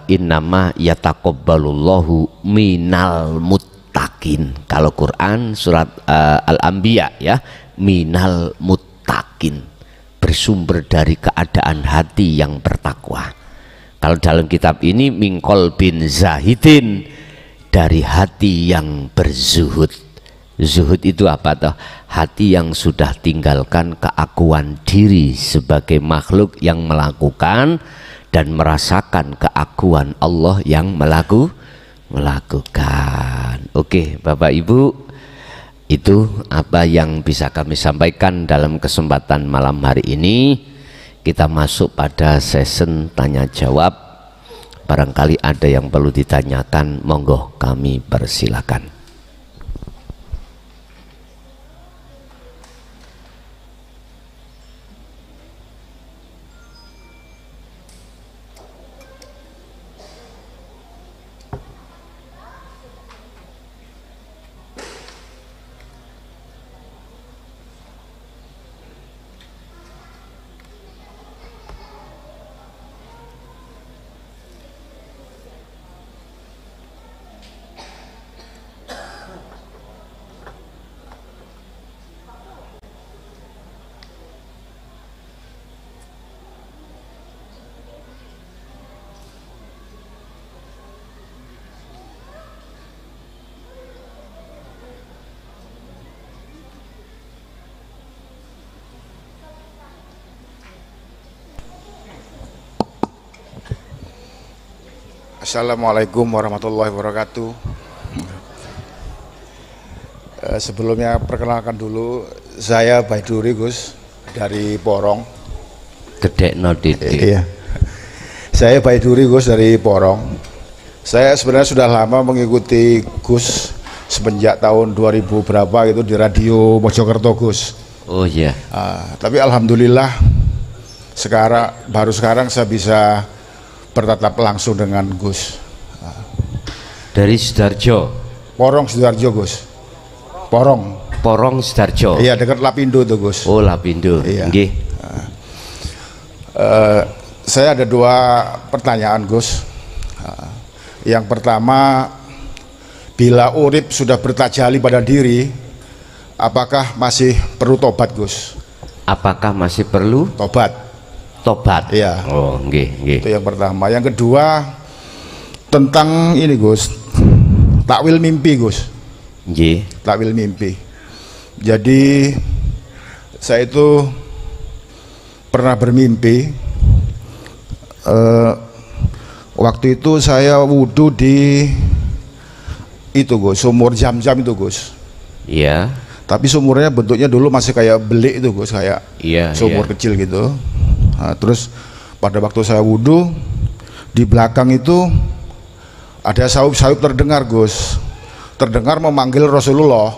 Innama yataqabbalullahu minal muttaqin. Kalau Quran surat Al-Anbiya ya, minal muttaqin, bersumber dari keadaan hati yang bertakwa. Kalau dalam kitab ini mingkol bin zahidin, dari hati yang berzuhud. Zuhud itu apa toh? Hati yang sudah tinggalkan keakuan diri sebagai makhluk yang melakukan dan merasakan keakuan Allah yang melakukan. Oke Bapak Ibu, itu apa yang bisa kami sampaikan dalam kesempatan malam hari ini. Kita masuk pada sesi tanya jawab. Barangkali ada yang perlu ditanyakan, monggo kami persilakan. Assalamualaikum warahmatullahi wabarakatuh. Sebelumnya perkenalkan dulu, saya Baiduri Gus dari Porong. Gedekno Didik. Iya. Saya Baiduri Gus dari Porong. Saya sebenarnya sudah lama mengikuti Gus semenjak tahun 2000 berapa gitu di radio Mojokerto Gus. Oh iya. Tapi alhamdulillah baru sekarang saya bisa bertatap langsung dengan Gus. Dari Sidoarjo. Porong Sidoarjo Gus. Porong Sidoarjo. Iya, dekat Lapindo tuh Gus. Oh Lapindo. Iya. Nggih. Saya ada 2 pertanyaan Gus. Yang pertama, bila urip sudah bertajali pada diri, apakah masih perlu tobat Gus? Apakah masih perlu Tobat. Iya. Oh nggih. Itu yang pertama. Yang kedua, tentang ini Gus, takwil mimpi Gus. Nggih. Takwil mimpi. Jadi saya itu pernah bermimpi, waktu itu saya wudhu di itu Gus, sumur Zam-Zam itu Gus. Iya. Tapi sumurnya bentuknya dulu masih kayak belik itu Gus, kayak sumur kecil gitu. Nah, terus pada waktu saya wudhu, di belakang itu ada saup-saup terdengar Gus, terdengar memanggil Rasulullah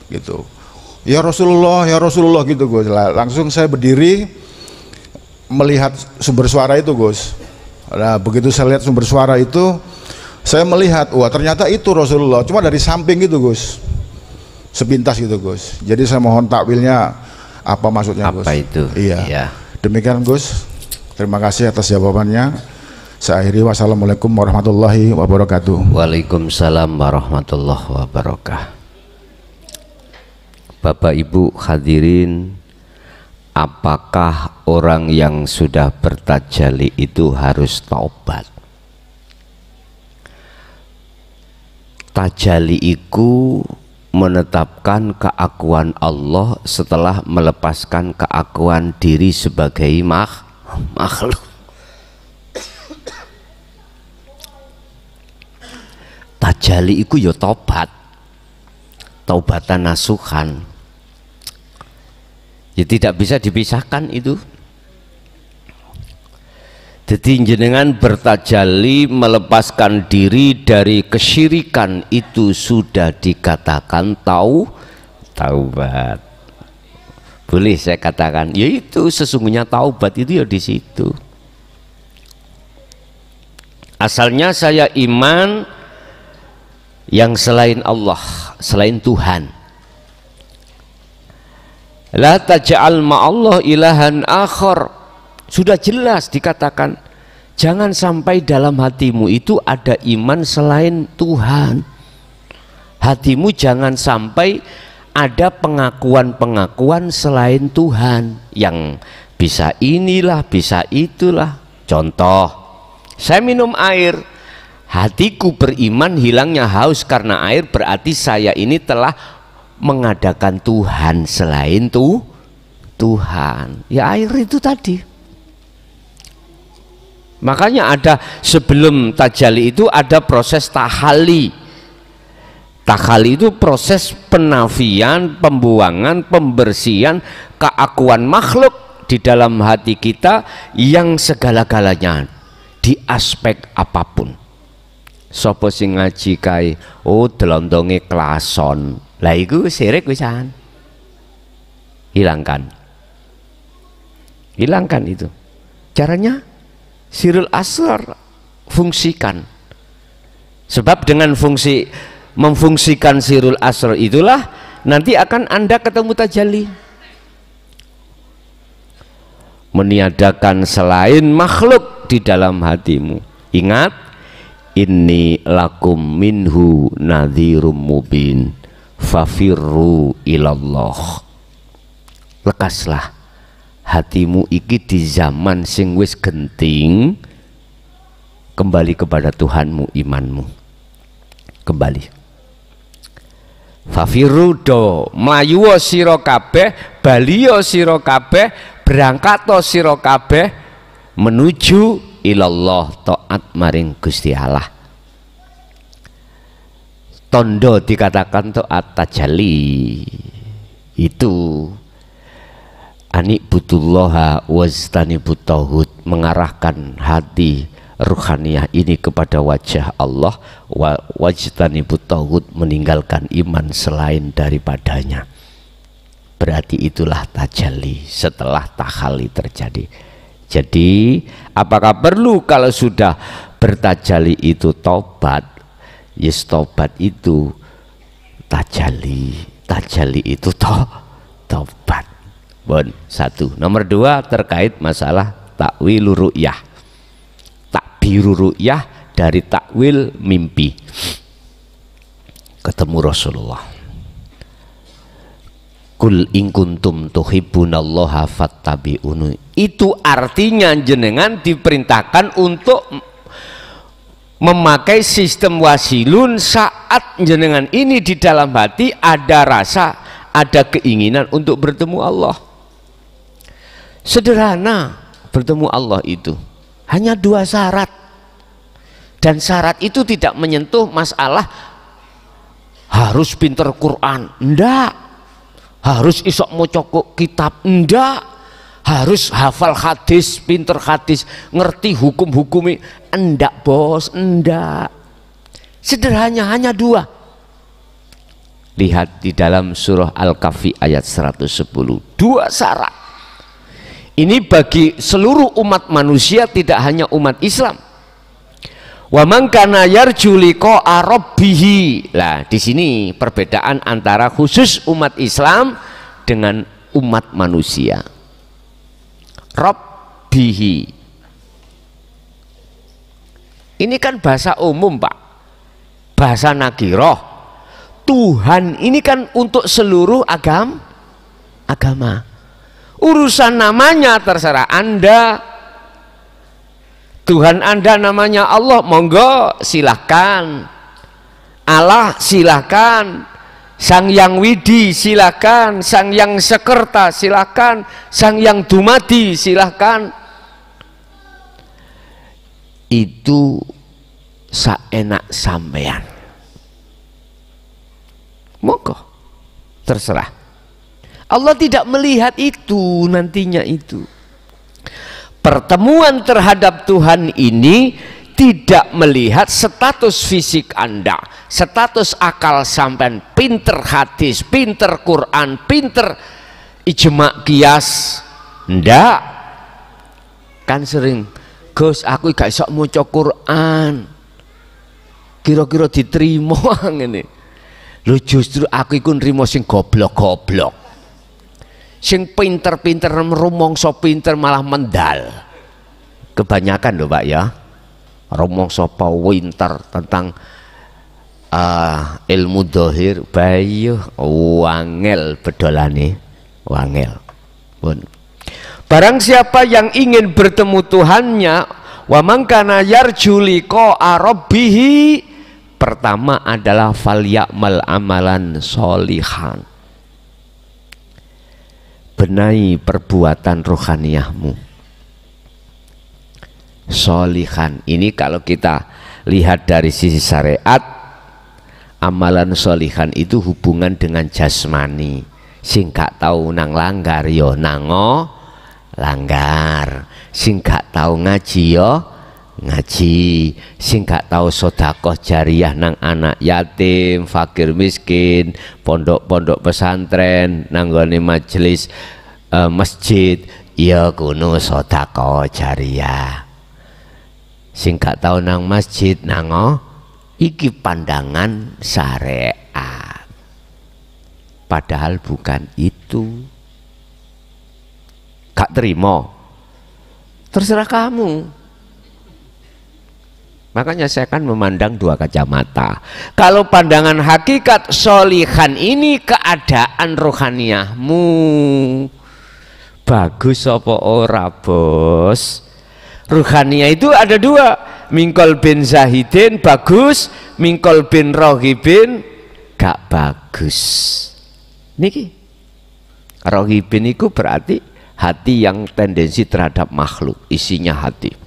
gitu. Ya Rasulullah gitu Gus. Langsung saya berdiri melihat sumber suara itu Gus. Nah begitu saya lihat sumber suara itu, saya melihat, wah ternyata itu Rasulullah, cuma dari samping gitu Gus, sepintas gitu Gus. Jadi saya mohon takwilnya apa maksudnya Gus? Apa itu? Iya. Demikian Gus. Terima kasih atas jawabannya. Saya akhiri, wassalamualaikum warahmatullahi wabarakatuh. Waalaikumsalam warahmatullahi wabarakatuh. Bapak Ibu hadirin, apakah orang yang sudah bertajali itu harus taubat? Tajali iku menetapkan keakuan Allah setelah melepaskan keakuan diri sebagai makhluk. Tajali iku ya taubatan nasuhan. Ya tidak bisa dipisahkan itu. Jadi jenengan bertajali melepaskan diri dari kesyirikan, itu sudah dikatakan taubat. Boleh saya katakan, yaitu sesungguhnya taubat itu ya di situ. Asalnya saya iman yang selain Allah, selain Tuhan. La taj'al ma'allah ilahan akhar. Sudah jelas dikatakan, jangan sampai dalam hatimu itu ada iman selain Tuhan. Hatimu jangan sampai ada pengakuan-pengakuan selain Tuhan, yang bisa inilah, bisa itulah. Contoh, saya minum air, hatiku beriman, hilangnya haus karena air, berarti saya ini telah mengadakan Tuhan selain Tuhan. Ya air itu tadi. Makanya ada sebelum tajali itu ada proses tahali. Tahali itu proses penafian, pembuangan, pembersihan keakuan makhluk di dalam hati kita yang segala-galanya di aspek apapun. Sopo sing ngaji kae, oh delondonge klason. Lah iku sirik wisan. Hilangkan itu. Caranya Sirul Asrar fungsikan. Sebab dengan memfungsikan Sirul Asrar itulah nanti akan Anda ketemu tajalli. Meniadakan selain makhluk di dalam hatimu. Ingat, inni lakum minhu nadhirum mubin fafirru ilallah. Lekaslah hatimu iki di zaman sing wis genting, kembali kepada Tuhanmu, imanmu kembali. Fafiru do mlayu sira kabeh, bali sira kabeh, berangkat sira kabeh menuju ilallah, taat maring Gusti Allah. Tondo dikatakan taat tajalli itu anik butullaha wajtanibut tauhid, mengarahkan hati ruhaniyah ini kepada wajah Allah, wajtanibut tauhid, meninggalkan iman selain daripadanya. Berarti itulah tajalli setelah tahalli terjadi. Jadi apakah perlu kalau sudah bertajalli itu taubat? Yes, taubat itu tajalli, tajalli itu taubat. Bon, satu. Nomor dua terkait masalah takwil ru'yah. Takbiru ru'yah dari takwil mimpi. Ketemu Rasulullah. Kul in kuntum tuhibbunallaha fattabi'uni. Itu artinya jenengan diperintahkan untuk memakai sistem wasilun saat jenengan ini di dalam hati ada rasa, ada keinginan untuk bertemu Allah. Sederhana, bertemu Allah itu hanya 2 syarat, dan syarat itu tidak menyentuh masalah harus pinter Quran, enggak, harus isok mocok kitab, enggak, harus hafal hadis, pinter hadis, ngerti hukum-hukumnya, enggak bos, enggak. Sederhana, hanya 2. Lihat di dalam surah Al-Kahfi ayat 110, 2 syarat. Ini bagi seluruh umat manusia, tidak hanya umat Islam. Wa man kana yarju liqa'a rabbih. Lah, di sini perbedaan antara khusus umat Islam dengan umat manusia. Rabbihi. Ini kan bahasa umum, Pak. Bahasa nakiroh. Tuhan ini kan untuk seluruh agama. Urusan namanya terserah Anda. Tuhan Anda namanya Allah, monggo silahkan. Allah silahkan. Sang Yang Widi silahkan. Sang Yang Sekerta silahkan. Sang Yang Dumadi silahkan. Itu saenak sampean. Monggo terserah. Allah tidak melihat itu nantinya itu. Pertemuan terhadap Tuhan ini tidak melihat status fisik Anda, status akal sampean, pinter hadis, pinter Quran, pinter ijma qiyas. Ndak. Kan sering, Gus aku gak iso maca Quran. Kira-kira diterima ngene. Lho justru aku iku nrimo sing goblok-goblok. Sing pinter-pinter rumangsa pinter malah mendal. Kebanyakan lho Pak ya. Rumangsa pinter tentang ilmu dhahir bayu wangel bedolane, wangel. Pun. Barang siapa yang ingin bertemu Tuhannya, wa man kana yarju liqa'a rabbih, pertama adalah falyamal amalan sholihan. Benahi perbuatan rohaniyahmu. Sholihan ini kalau kita lihat dari sisi syariat, amalan sholihan itu hubungan dengan jasmani. Sing gak tahu nang langgar yo nango langgar, sing gak tahu ngaji yo ngaji, sing gak tahu sedekah jariyah nang anak yatim, fakir miskin, pondok-pondok pesantren, nanggone majelis masjid, ya kuno sedekah jariyah. Sing gak tahu nang masjid nango iki pandangan syariat. Padahal bukan itu. Gak terima, terserah kamu. Makanya saya kan memandang 2 kacamata. Kalau pandangan hakikat sholihan ini keadaan rohaniyahmu bagus apa ora bos? Rohaniyah itu ada 2, mingkol bin zahidin bagus, mingkol bin rohibin gak bagus. Niki rohibin itu berarti hati yang tendensi terhadap makhluk, isinya hati.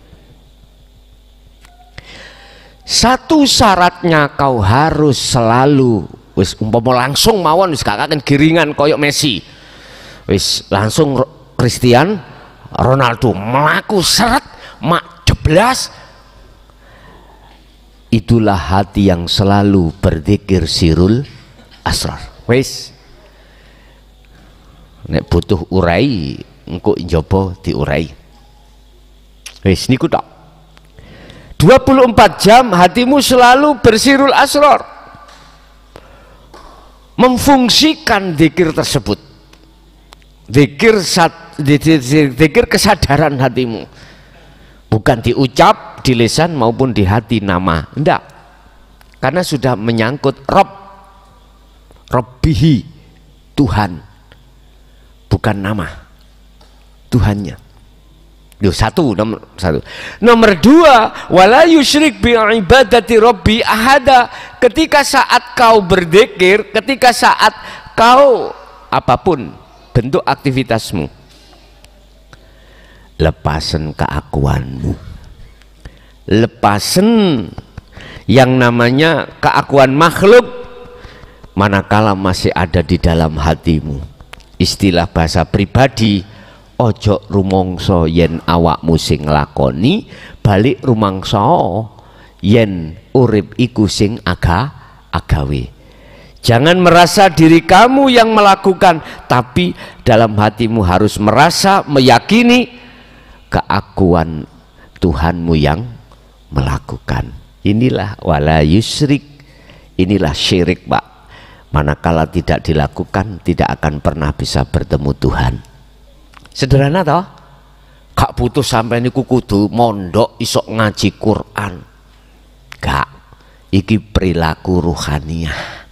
Satu syaratnya kau harus selalu wis umpama langsung mawon wis gak akan giringan koyok Messi. Wis langsung Cristiano Ronaldo melaku seret mak jeblas. Itulah hati yang selalu berzikir sirul asrar. Wis nek butuh urai engko njaba diurai. Wis niku tok. 24 jam hatimu selalu bersirul asrar, memfungsikan zikir tersebut, zikir kesadaran hatimu, bukan diucap di lisan maupun di hati nama, enggak, karena sudah menyangkut Rabbihi, Tuhan, bukan nama Tuhannya. Nomor dua, wala yusyrik bi ibadati rabbi ahada. Ketika saat kau berzikir, ketika saat kau apapun bentuk aktivitasmu, lepasen keakuanmu, lepasen yang namanya keakuan makhluk manakala masih ada di dalam hatimu. Istilah bahasa pribadi, ojo rumangsa yen awakmu sing nglakoni, balik rumangsa yen urip iku sing agawe. Jangan merasa diri kamu yang melakukan, tapi dalam hatimu harus merasa, meyakini keakuan Tuhanmu yang melakukan. Inilah wala yusyrik, inilah syirik, Pak. Manakala tidak dilakukan, tidak akan pernah bisa bertemu Tuhan. Sederhana toh, gak butuh sampai niku kudu mondok isok ngaji Quran, gak, iki perilaku ruhaniyah.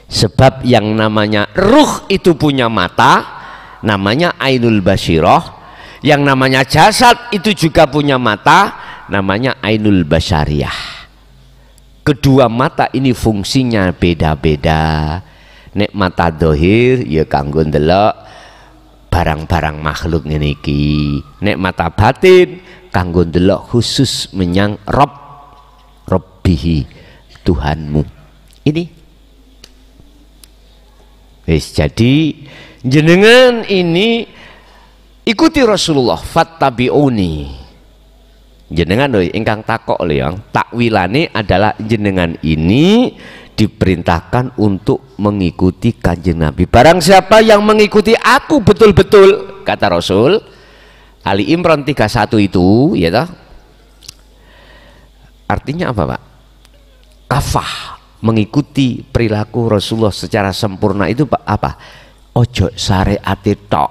Sebab yang namanya ruh itu punya mata, namanya ainul basyirah, yang namanya jasad itu juga punya mata, namanya ainul basyariyah. Kedua mata ini fungsinya beda-beda. Nek mata dohir ya kanggo ndelok barang-barang makhluk ngene iki, nek mata batin kanggo ndelok khusus menyang Rabbihi, Tuhanmu. Ini wis, jadi jenengan ini ikuti Rasulullah, fattabi'uni. Jenengan lho ingkang takok lho yang takwilane adalah jenengan ini diperintahkan untuk mengikuti Kanjeng Nabi. Barang siapa yang mengikuti aku betul-betul, kata Rasul, Ali Imran 31 itu, ya toh? Artinya apa, Pak? Kafah, mengikuti perilaku Rasulullah secara sempurna itu Pak, apa? Ojo syariate tok,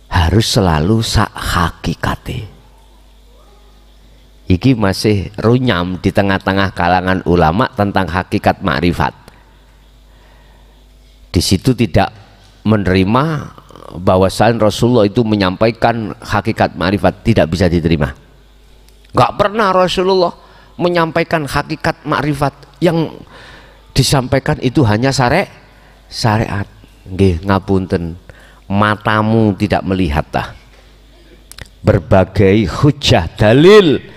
harus selalu sak hakikate. Iki masih runyam di tengah-tengah kalangan ulama tentang hakikat makrifat. Di situ tidak menerima bahwasanya Rasulullah itu menyampaikan hakikat makrifat, tidak bisa diterima. Gak pernah Rasulullah menyampaikan hakikat makrifat, yang disampaikan itu hanya syariat. Nggih, ngapunten, matamu tidak melihat tah. Berbagai hujah dalil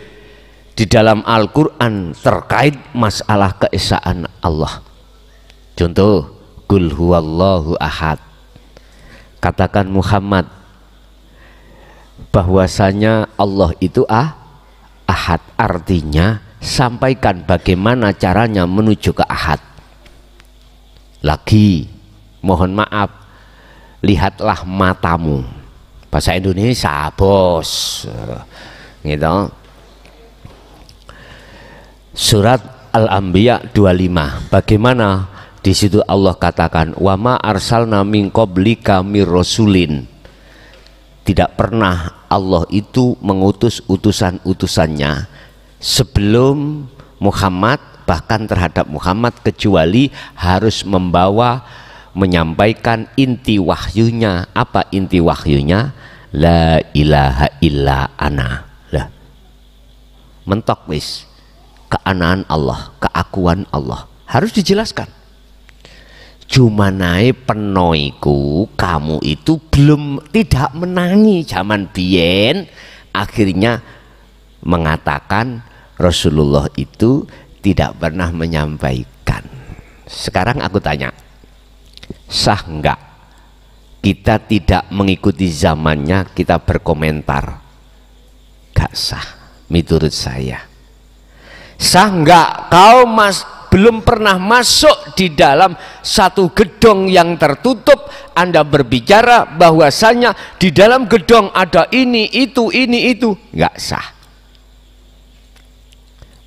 di dalam Al-Quran terkait masalah keesaan Allah. Contoh, qul huwallahu ahad, katakan Muhammad bahwasanya Allah itu ahad, artinya sampaikan bagaimana caranya menuju ke ahad. Lagi mohon maaf, lihatlah matamu, bahasa Indonesia bos gitu. Surat Al-Anbiya 25, bagaimana di situ Allah katakan, wa ma arsalna min qablika mir rasulin. Tidak pernah Allah itu mengutus utusan-utusannya sebelum Muhammad, bahkan terhadap Muhammad, kecuali harus menyampaikan inti wahyunya. Apa inti wahyunya? La ilaha illa ana. Lah, mentok wis, keanaan Allah, keakuan Allah harus dijelaskan. Cuma naik penoiku, kamu itu belum, tidak menangi zaman biyen, akhirnya mengatakan Rasulullah itu tidak pernah menyampaikan. Sekarang aku tanya, sah enggak kita tidak mengikuti zamannya, kita berkomentar? Gak sah menurut saya. Sah enggak kau belum pernah masuk di dalam satu gedung yang tertutup, Anda berbicara bahwasanya di dalam gedung ada ini itu. Enggak sah.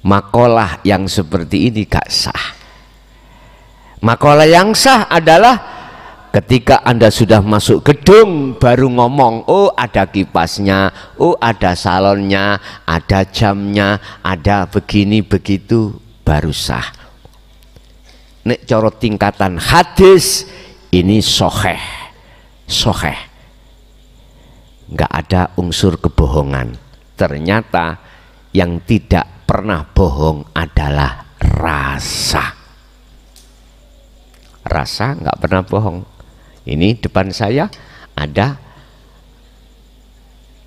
Makalah yang seperti ini gak sah. Makalah yang sah adalah ketika Anda sudah masuk gedung baru ngomong, oh ada kipasnya, oh ada salonnya, ada jamnya, ada begini begitu, baru sah. Nek coro tingkatan hadis ini soheh, nggak ada unsur kebohongan. Ternyata yang tidak pernah bohong adalah rasa. Rasa nggak pernah bohong. Ini depan saya ada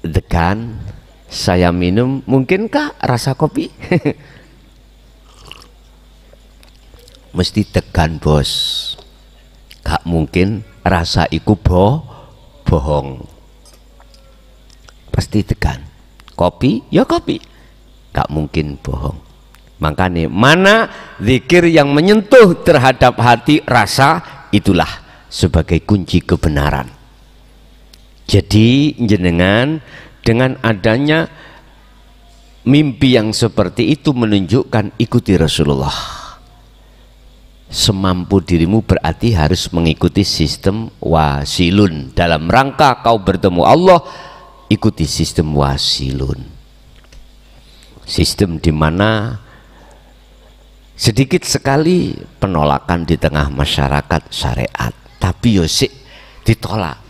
degan, saya minum, mungkinkah rasa kopi? Mesti degan bos, gak mungkin rasa iku bohong, pasti degan. Kopi ya kopi, gak mungkin bohong. Makanya mana zikir yang menyentuh terhadap hati rasa, itulah sebagai kunci kebenaran. Jadi jenengan dengan adanya mimpi yang seperti itu menunjukkan ikuti Rasulullah. Semampu dirimu berarti harus mengikuti sistem wasilun. Dalam rangka kau bertemu Allah, ikuti sistem wasilun. Sistem di mana sedikit sekali penolakan di tengah masyarakat syariat, tapi yosik ditolak.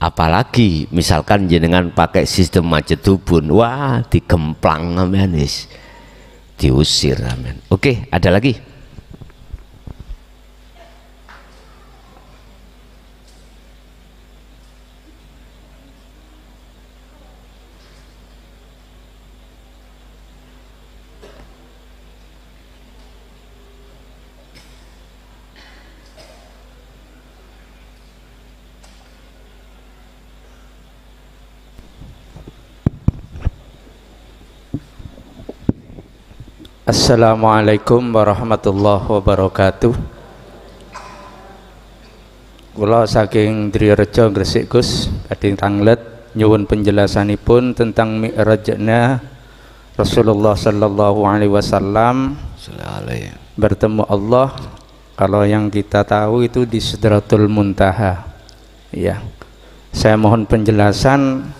Apalagi misalkan jenengan pakai sistem majetubun, wah digemplang amen, diusir amen. Oke, ada lagi? Assalamualaikum warahmatullahi wabarakatuh. Kula saking Drirejo Gresik Gus badhe tanglet nyuwun penjelasanipun tentang mi'rajna Rasulullah sallallahu alaihi wasallam bertemu Allah. Kalau yang kita tahu itu di Sidratul Muntaha. Ya. Saya mohon penjelasan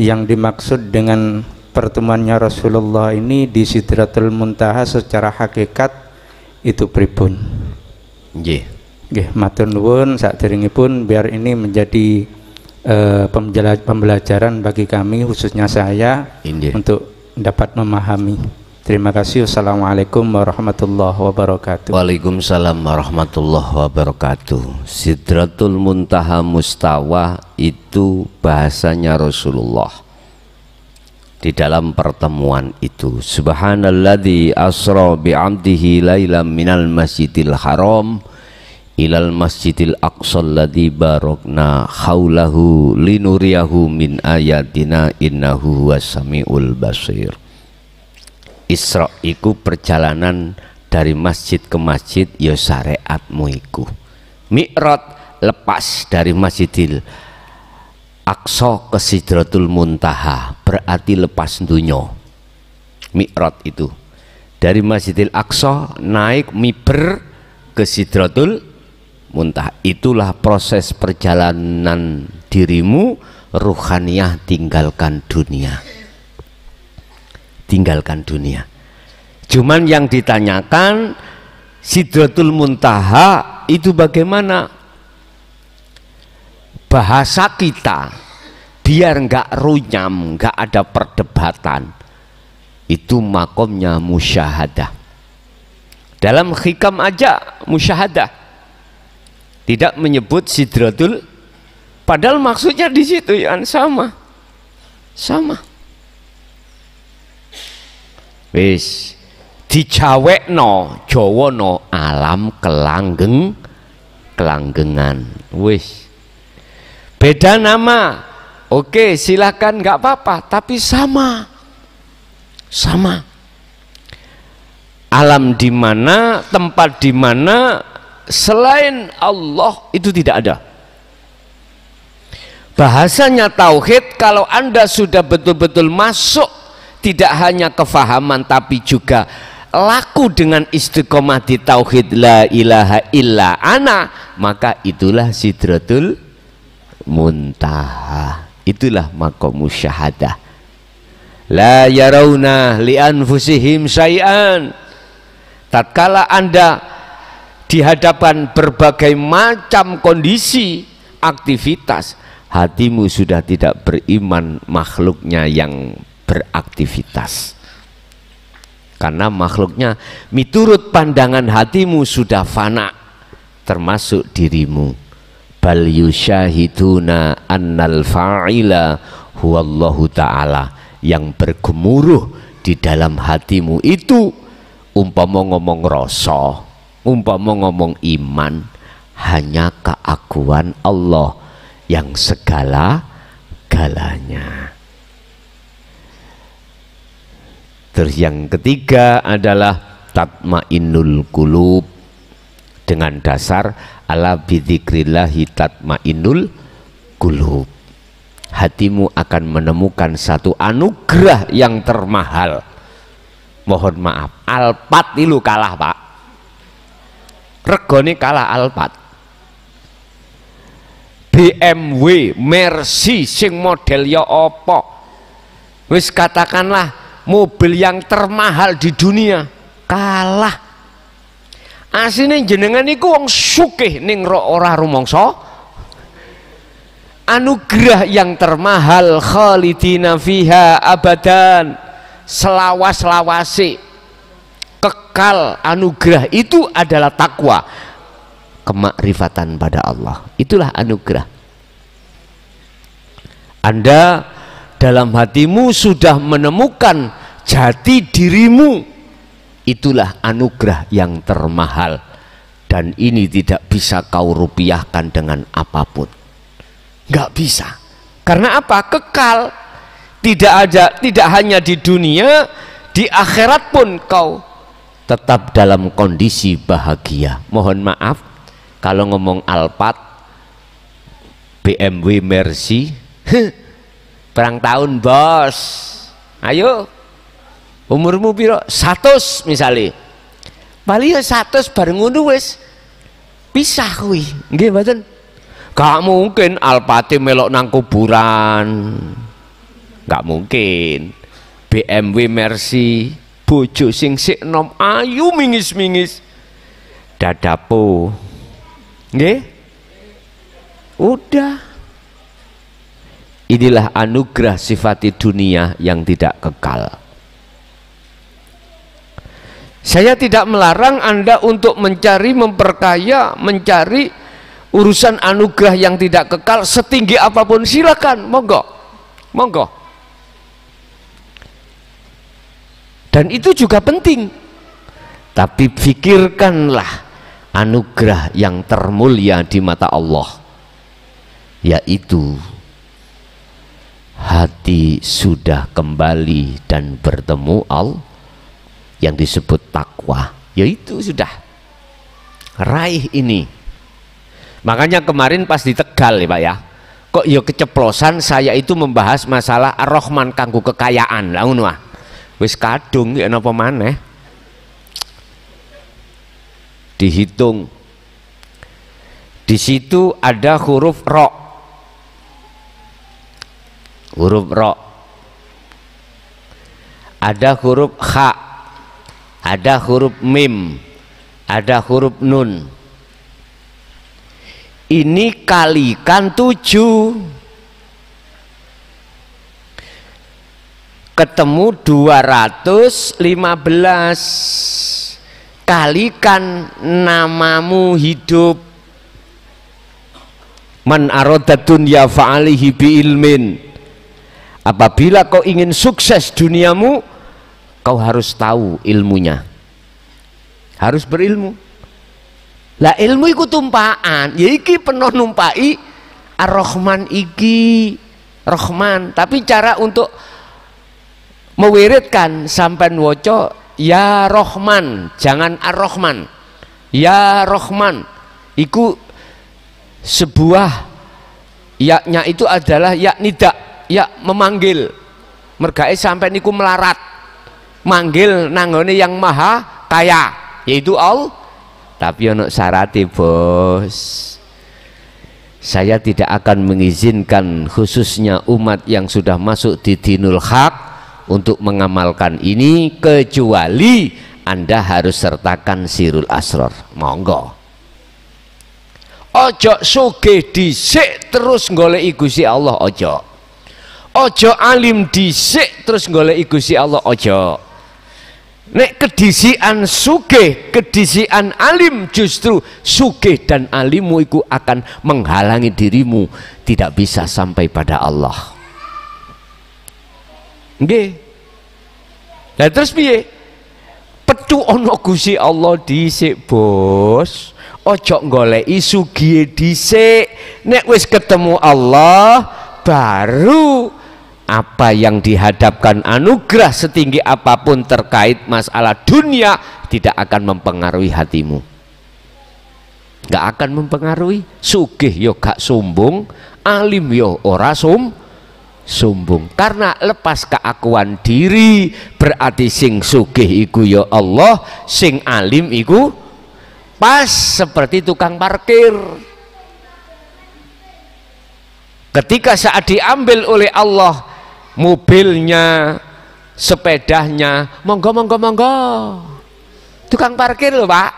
yang dimaksud dengan pertemuannya Rasulullah ini di Sidratul Muntaha secara hakikat itu pripun? Nggih. Nggih, matur nuwun saderengipun biar ini menjadi pembelajaran bagi kami khususnya saya untuk dapat memahami. Terima kasih. Assalamualaikum warahmatullahi wabarakatuh. Waalaikumsalam warahmatullahi wabarakatuh. Sidratul Muntaha Mustawa itu bahasanya Rasulullah. Di dalam pertemuan itu, subhanalladzi asra bi'amdihi lailam minal masjidil haram ilal masjidil aqsa alladzi barakna haulahu linuriyahu min ayatina innahu huwas samiul basir. Isra iku perjalanan dari masjid ke masjid, ya syariatmu iku. Mi'raj lepas dari Masjidil Aqsa ke Sidratul Muntaha, berarti lepas dunya. Mi'raj itu dari Masjidil Aqsa naik miber ke Sidratul Muntaha. Itulah proses perjalanan dirimu ruhaniyah, tinggalkan dunia. Tinggalkan dunia. Cuman yang ditanyakan Sidratul Muntaha itu bagaimana? Bahasa kita biar nggak runyam, nggak ada perdebatan, itu makomnya musyahadah. Dalam hikam aja musyahadah tidak menyebut sidratul, padahal maksudnya di situ ya sama. Wis dijawekno Jawana alam kelanggengan. Wis beda nama, oke silakan nggak apa-apa, tapi sama alam di mana, tempat di mana selain Allah itu tidak ada. Bahasanya tauhid, kalau Anda sudah betul-betul masuk, tidak hanya kefahaman tapi juga laku dengan istiqomah di tauhid la ilaha illa ana, maka itulah sidratul muntaha, itulah maqamus syahadah. La yarawna li anfusihim syai'an. Tatkala Anda di hadapan berbagai macam kondisi aktivitas, hatimu sudah tidak beriman makhluknya yang beraktivitas, karena makhluknya miturut pandangan hatimu sudah fana, termasuk dirimu. Bal yusyahiduna annal fa'ila huwallahu ta'ala. Yang bergemuruh di dalam hatimu itu, umpama ngomong rasa, umpama ngomong iman, hanya keakuan Allah yang segala-galanya. Terus yang ketiga adalah tatmainnul qulub, dengan dasar ala bidzikrillahi tatmainnul qulub. Hatimu akan menemukan satu anugerah yang termahal. Mohon maaf, Alphard itu kalah Pak, regone kalah Alphard. BMW, Mercy sing model ya apa, wis katakanlah mobil yang termahal di dunia, kalah. Asline jenengan iku wong sugih ning ora rumangsa. Anugerah yang termahal, khalidina fiha abadan, selawas-lawase, kekal. Anugerah itu adalah takwa, kemakrifatan pada Allah. Itulah anugerah. Anda dalam hatimu sudah menemukan jati dirimu, itulah anugerah yang termahal, dan ini tidak bisa kau rupiahkan dengan apapun. Nggak bisa. Karena apa? Kekal. Tidak hanya di dunia, di akhirat pun kau tetap dalam kondisi bahagia. Mohon maaf kalau ngomong Alphard, BMW, Mercy, perang tahun bos. Ayo, umurmu piro? 100 misalnya. Paling 100 bareng ngono wis pisah kuwi. Nggih mboten? Gak mungkin Alphard melok nang kuburan, gak mungkin. BMW, Mercy, bojo sing sik nom ayu mingis-mingis, dadapo, nggih, udah. Inilah anugerah sifati dunia yang tidak kekal. Saya tidak melarang Anda untuk mencari, memperkaya, mencari urusan anugerah yang tidak kekal setinggi apapun, silakan, monggo, monggo. Dan itu juga penting. Tapi pikirkanlah anugerah yang termulia di mata Allah, yaitu hati sudah kembali dan bertemu Allah, yang disebut takwa, yaitu sudah raih ini. Makanya kemarin pas di Tegal ya Pak ya, kok ya keceplosan saya itu membahas masalah Ar-Rahman kanggo kekayaan lah ngono ah. Wis kadung ya napa maneh. Dihitung. Di situ ada huruf ro. Huruf ro. Ada huruf kha. Ada huruf mim. Ada huruf nun. Ini kalikan 7, ketemu 215. Kalikan namamu hidup. Man arada dunya fa'alihi bi ilmin. Apabila kau ingin sukses duniamu, kau harus tahu ilmunya, harus berilmu. Lah ilmu iku tumpaan, ya iki penoh numpai Ar-Rahman iki Rahman, tapi cara untuk mewiridkan sampai woco ya Rahman, jangan Ar-Rahman. Ya Rahman iku sebuah yaknya itu adalah yak nida, yak memanggil. Mergae sampai niku melarat manggil nanggone yang maha kaya, yaitu Allah. Tapi ono syarate, Bos. Saya tidak akan mengizinkan khususnya umat yang sudah masuk di dinul haq untuk mengamalkan ini kecuali Anda harus sertakan sirul asrar. Monggo. Ojo sugih dhisik terus goleki Gusti Allah, ojo. Ojo alim dhisik terus goleki Gusti Allah, ojo. Nek kedisian sugih, kedisian alim, justru sugih dan alimmu itu akan menghalangi dirimu tidak bisa sampai pada Allah. Nggih. Lah terus piye? Petu ana Gusti Allah dhisik, Bos. Ojo goleki sugih dhisik. Nek wis ketemu Allah baru apa yang dihadapkan anugerah setinggi apapun terkait masalah dunia tidak akan mempengaruhi hatimu, gak akan mempengaruhi. Sugih yo gak sombong, alim yo ora sombong, karena lepas keakuan diri berarti sing sugih iku yo Allah, sing alim iku pas seperti tukang parkir. Ketika saat diambil oleh Allah mobilnya, sepedanya, monggo tukang parkir lho Pak,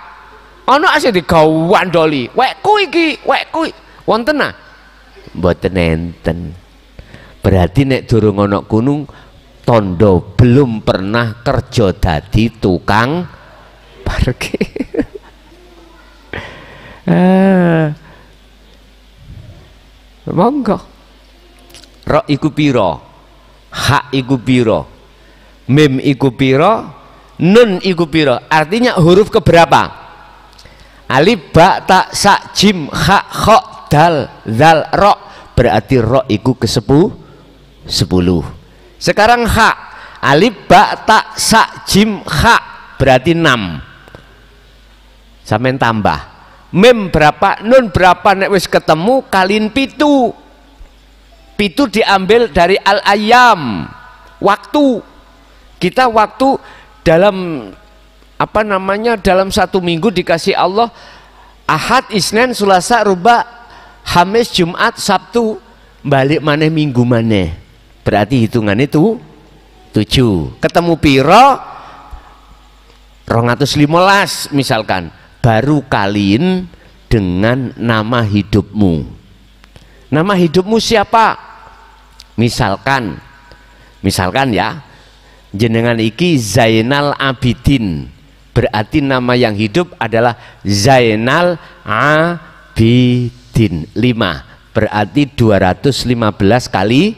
ono asih digawandoli, wekku iki, wekku wonten ah, mboten enten. Berarti nek durung ana gunung tondo belum pernah kerja dadi tukang parkir. Monggo. Ro iku piro? Hak iku piro, mim iku piro, nun iku piro. Artinya huruf keberapa? Alif, ba, ta, sa, jim, ha, kha, dal, zal, ro. Berarti ro iku ke-10. Sekarang ha, alif, ba, ta, sa, jim, ha, berarti 6. Sampeyan tambah. Mim berapa, nun berapa, nek wis ketemu kalin 7. Itu diambil dari al-ayyam, waktu. Kita waktu dalam apa namanya, dalam satu minggu dikasih Allah Ahad, Isnin, Selasa, Rubah, Hamis, Jumat, Sabtu, balik maneh minggu maneh. Berarti hitungan itu 7. Ketemu piro? 215 misalkan, baru kaliin dengan nama hidupmu. Nama hidupmu siapa? Misalkan ya, jenengan iki Zainal Abidin, berarti nama yang hidup adalah Zainal Abidin. 5 berarti 215 kali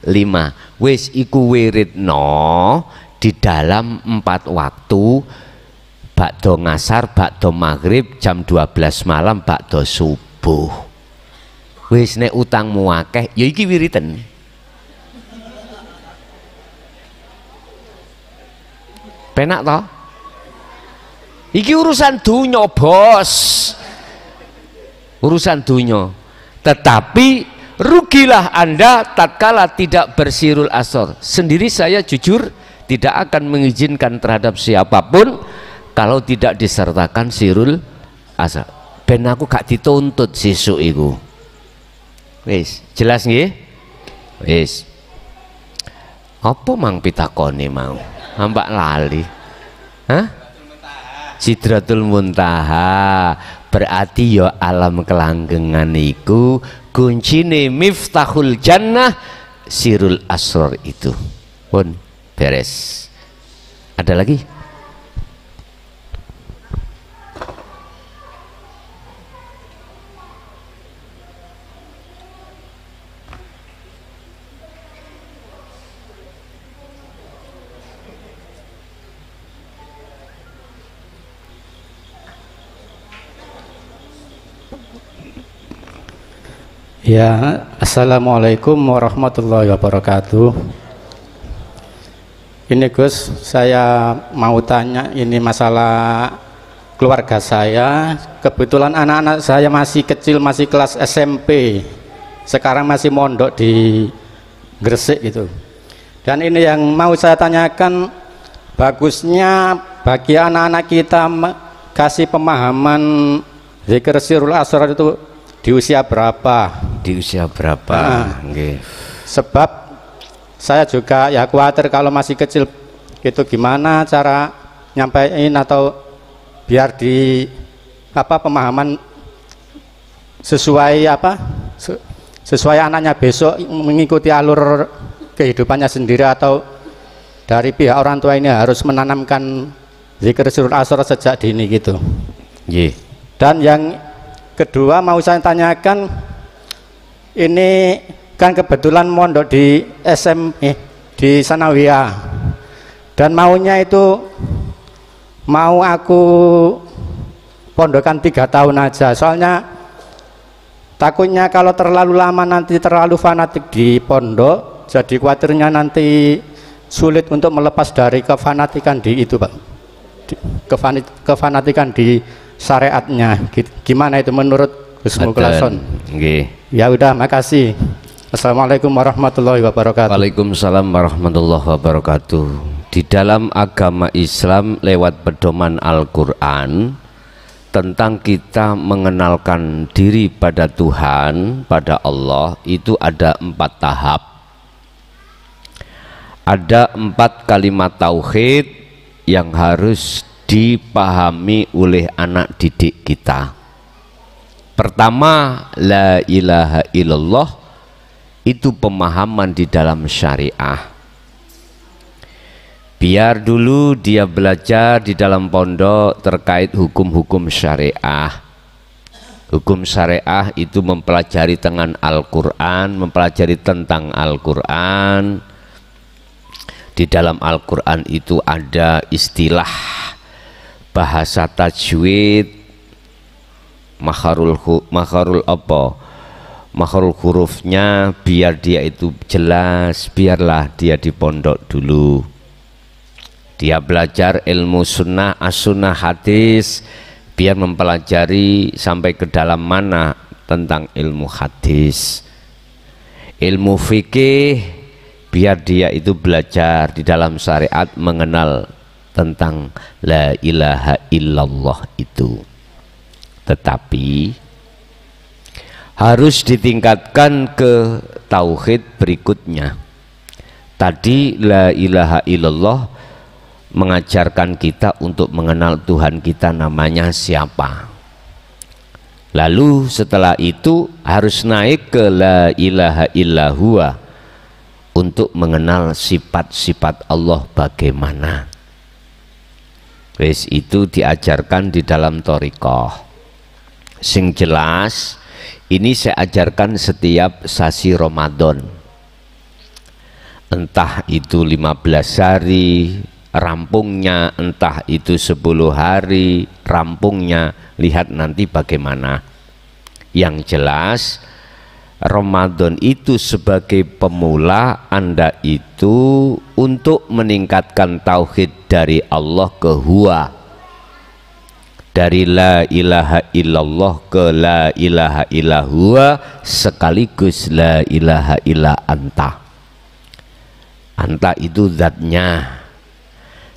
5. Wis iku wiridno di dalam 4 waktu, bakdo ngasar, bakdo maghrib, jam 12 malam, bakdo subuh. Wis nek utangmu akeh ya iki wiridan. Penak toh? Iki urusan dunya, Bos. Urusan dunya. Tetapi rugilah Anda tatkala tidak bersirul asor. Sendiri saya jujur tidak akan mengizinkan terhadap siapapun kalau tidak disertakan sirul asor. Ben aku gak dituntut sesuk iku. Wis, jelas nggih? Wis. Apa mang pitakone mau? Ambak lali. Hah? Sidratul Muntaha. Berarti ya alam kelanggengan iku kuncine miftahul jannah sirul asrar itu. Pun beres. Ada lagi? Ya, assalamualaikum warahmatullahi wabarakatuh. Ini Gus, saya mau tanya ini masalah keluarga saya. Kebetulan anak-anak saya masih kecil, masih kelas SMP. Sekarang masih mondok di Gresik gitu. Dan ini yang mau saya tanyakan, bagusnya bagi anak-anak kita kasih pemahaman zikir sirrul asrar itu di usia berapa? Di usia berapa? Okay. Sebab saya juga ya khawatir kalau masih kecil itu gimana cara nyampein atau biar di pemahaman sesuai sesuai anaknya besok mengikuti alur kehidupannya sendiri, atau dari pihak orang tua ini harus menanamkan zikir sirrul asrar sejak dini gitu. Yeah. Dan yang kedua mau saya tanyakan, ini kan kebetulan mondok di di Sanawiyah, dan maunya itu mau aku pondokan 3 tahun aja, soalnya takutnya kalau terlalu lama nanti terlalu fanatik di pondok, jadi khawatirnya nanti sulit untuk melepas dari kefanatikan di itu Pak, kefanatikan di syariatnya. Gimana itu menurut Gus Mukhlason? Ya udah, makasih. Assalamualaikum warahmatullahi wabarakatuh. Waalaikumsalam warahmatullahi wabarakatuh. Di dalam agama Islam lewat pedoman Al-Quran tentang kita mengenalkan diri pada Tuhan, pada Allah, itu ada 4 tahap. Ada 4 kalimat tauhid yang harus dipahami oleh anak didik kita. Pertama, la ilaha illallah, itu pemahaman di dalam syariah. Biar dulu dia belajar di dalam pondok terkait hukum-hukum syariah. Hukum syariah itu mempelajari tentang Al-Quran, mempelajari tentang Al-Quran. Di dalam Al-Quran itu ada istilah bahasa tajwid, makharul hurufnya, biar dia itu jelas, biarlah dia di pondok dulu. Dia belajar ilmu sunnah, as-sunnah, hadis, biar mempelajari sampai ke dalam mana tentang ilmu hadis. Ilmu fikih, biar dia itu belajar di dalam syariat, mengenal tentang la ilaha illallah itu. Tetapi harus ditingkatkan ke tauhid berikutnya. Tadi la ilaha illallah mengajarkan kita untuk mengenal Tuhan kita namanya siapa. Lalu setelah itu harus naik ke la ilaha illahuwa untuk mengenal sifat-sifat Allah bagaimana. Wes itu diajarkan di dalam thariqah. Sing jelas ini saya ajarkan setiap sasi Ramadan, entah itu 15 hari rampungnya, entah itu 10 hari rampungnya, lihat nanti bagaimana. Yang jelas Ramadan itu sebagai pemula Anda itu untuk meningkatkan tauhid dari Allah ke huwa, dari la ilaha illallah ke la ilaha illahuwa, sekaligus la ilaha illa anta. Anta itu zatnya.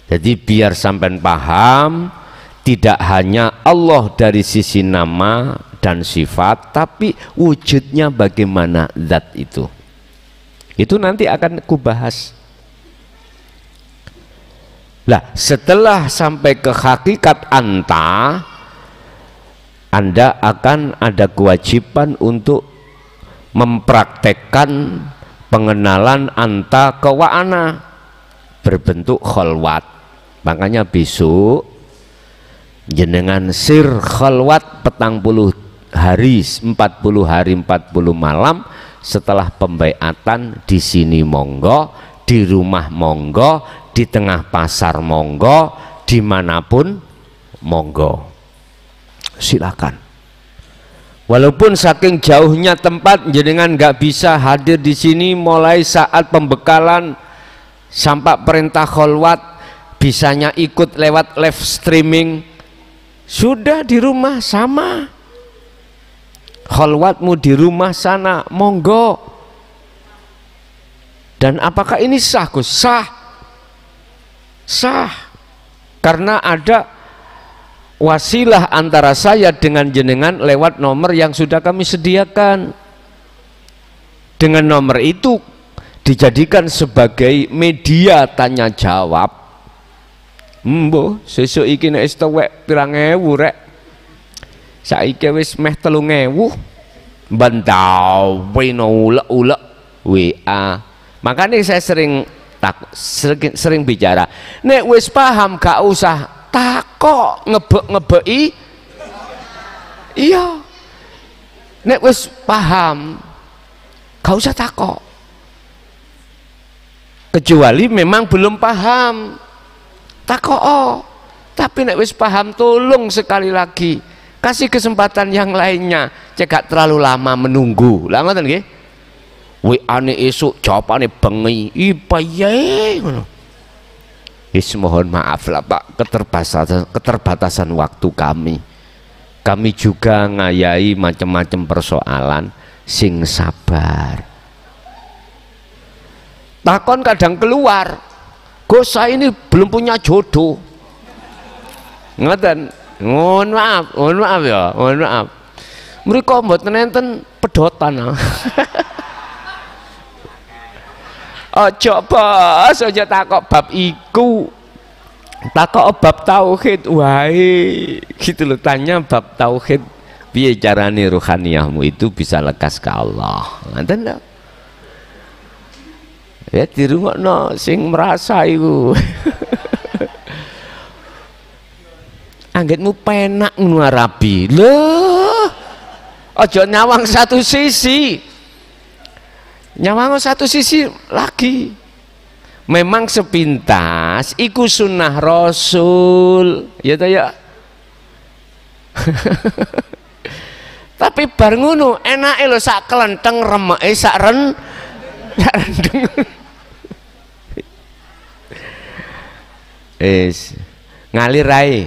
Jadi biar sampai paham, tidak hanya Allah dari sisi nama dan sifat, tapi wujudnya bagaimana zat itu. Itu nanti akan kubahas. Lah, setelah sampai ke hakikat anta, Anda akan ada kewajiban untuk mempraktekkan pengenalan anta ke wa'ana berbentuk khalwat. Makanya besok jenengan sir khalwat 40 hari 40 hari 40 malam setelah pembaiatan, di sini monggo, di rumah monggo, di tengah pasar monggo, dimanapun monggo, silakan. Walaupun saking jauhnya tempat jenengan nggak bisa hadir di sini mulai saat pembekalan sampai perintah kholwat, bisanya ikut lewat live streaming. Sudah di rumah sama, kholwatmu di rumah sana, monggo. Dan apakah ini sah Gus? Sah, sah, karena ada wasilah antara saya dengan jenengan lewat nomor yang sudah kami sediakan. Dengan nomor itu dijadikan sebagai media tanya jawab. Mbo sesuk iki nek wis tuwek pirang ewu rek, saiki wis meh 3.000 bantau wino ulek-ulek WA. Makanya saya sering bicara, nek wis paham gak usah takok ngebeki. Iya, nek wis paham gak usah takok, kecuali memang belum paham takok. Tapi nek wis paham tolong sekali lagi kasih kesempatan yang lainnya, cegak terlalu lama menunggu. Lah ngoten nggih, WA-ne esuk jawabane bengi ipaye ngono. Mohon maaf lah Pak, keterbatasan waktu kami juga ngayai macam-macam persoalan, sing sabar. Takon kadang keluar, Gus saya ini belum punya jodoh. Ngoten, mohon maaf ya, mohon maaf. Mriko mboten enten pedotan. Ojo bos, ojo takok bab iku, takok bab tauhid wae gitu loh. Tanya bab tauhid, piye carane ruhaniyahmu itu bisa lekas ke Allah. Ngoten lho. Ya dirungokno sing merasa iku. Anggitmu penak ngono Arabi. Lho. Ojo nyawang satu sisi. Nyawang satu sisi lagi. Memang sepintas iku sunnah Rasul, ya ta ya. Tapi bar ngono enake lho sak kelenteng remeke sak rendeng. Ngalir ae.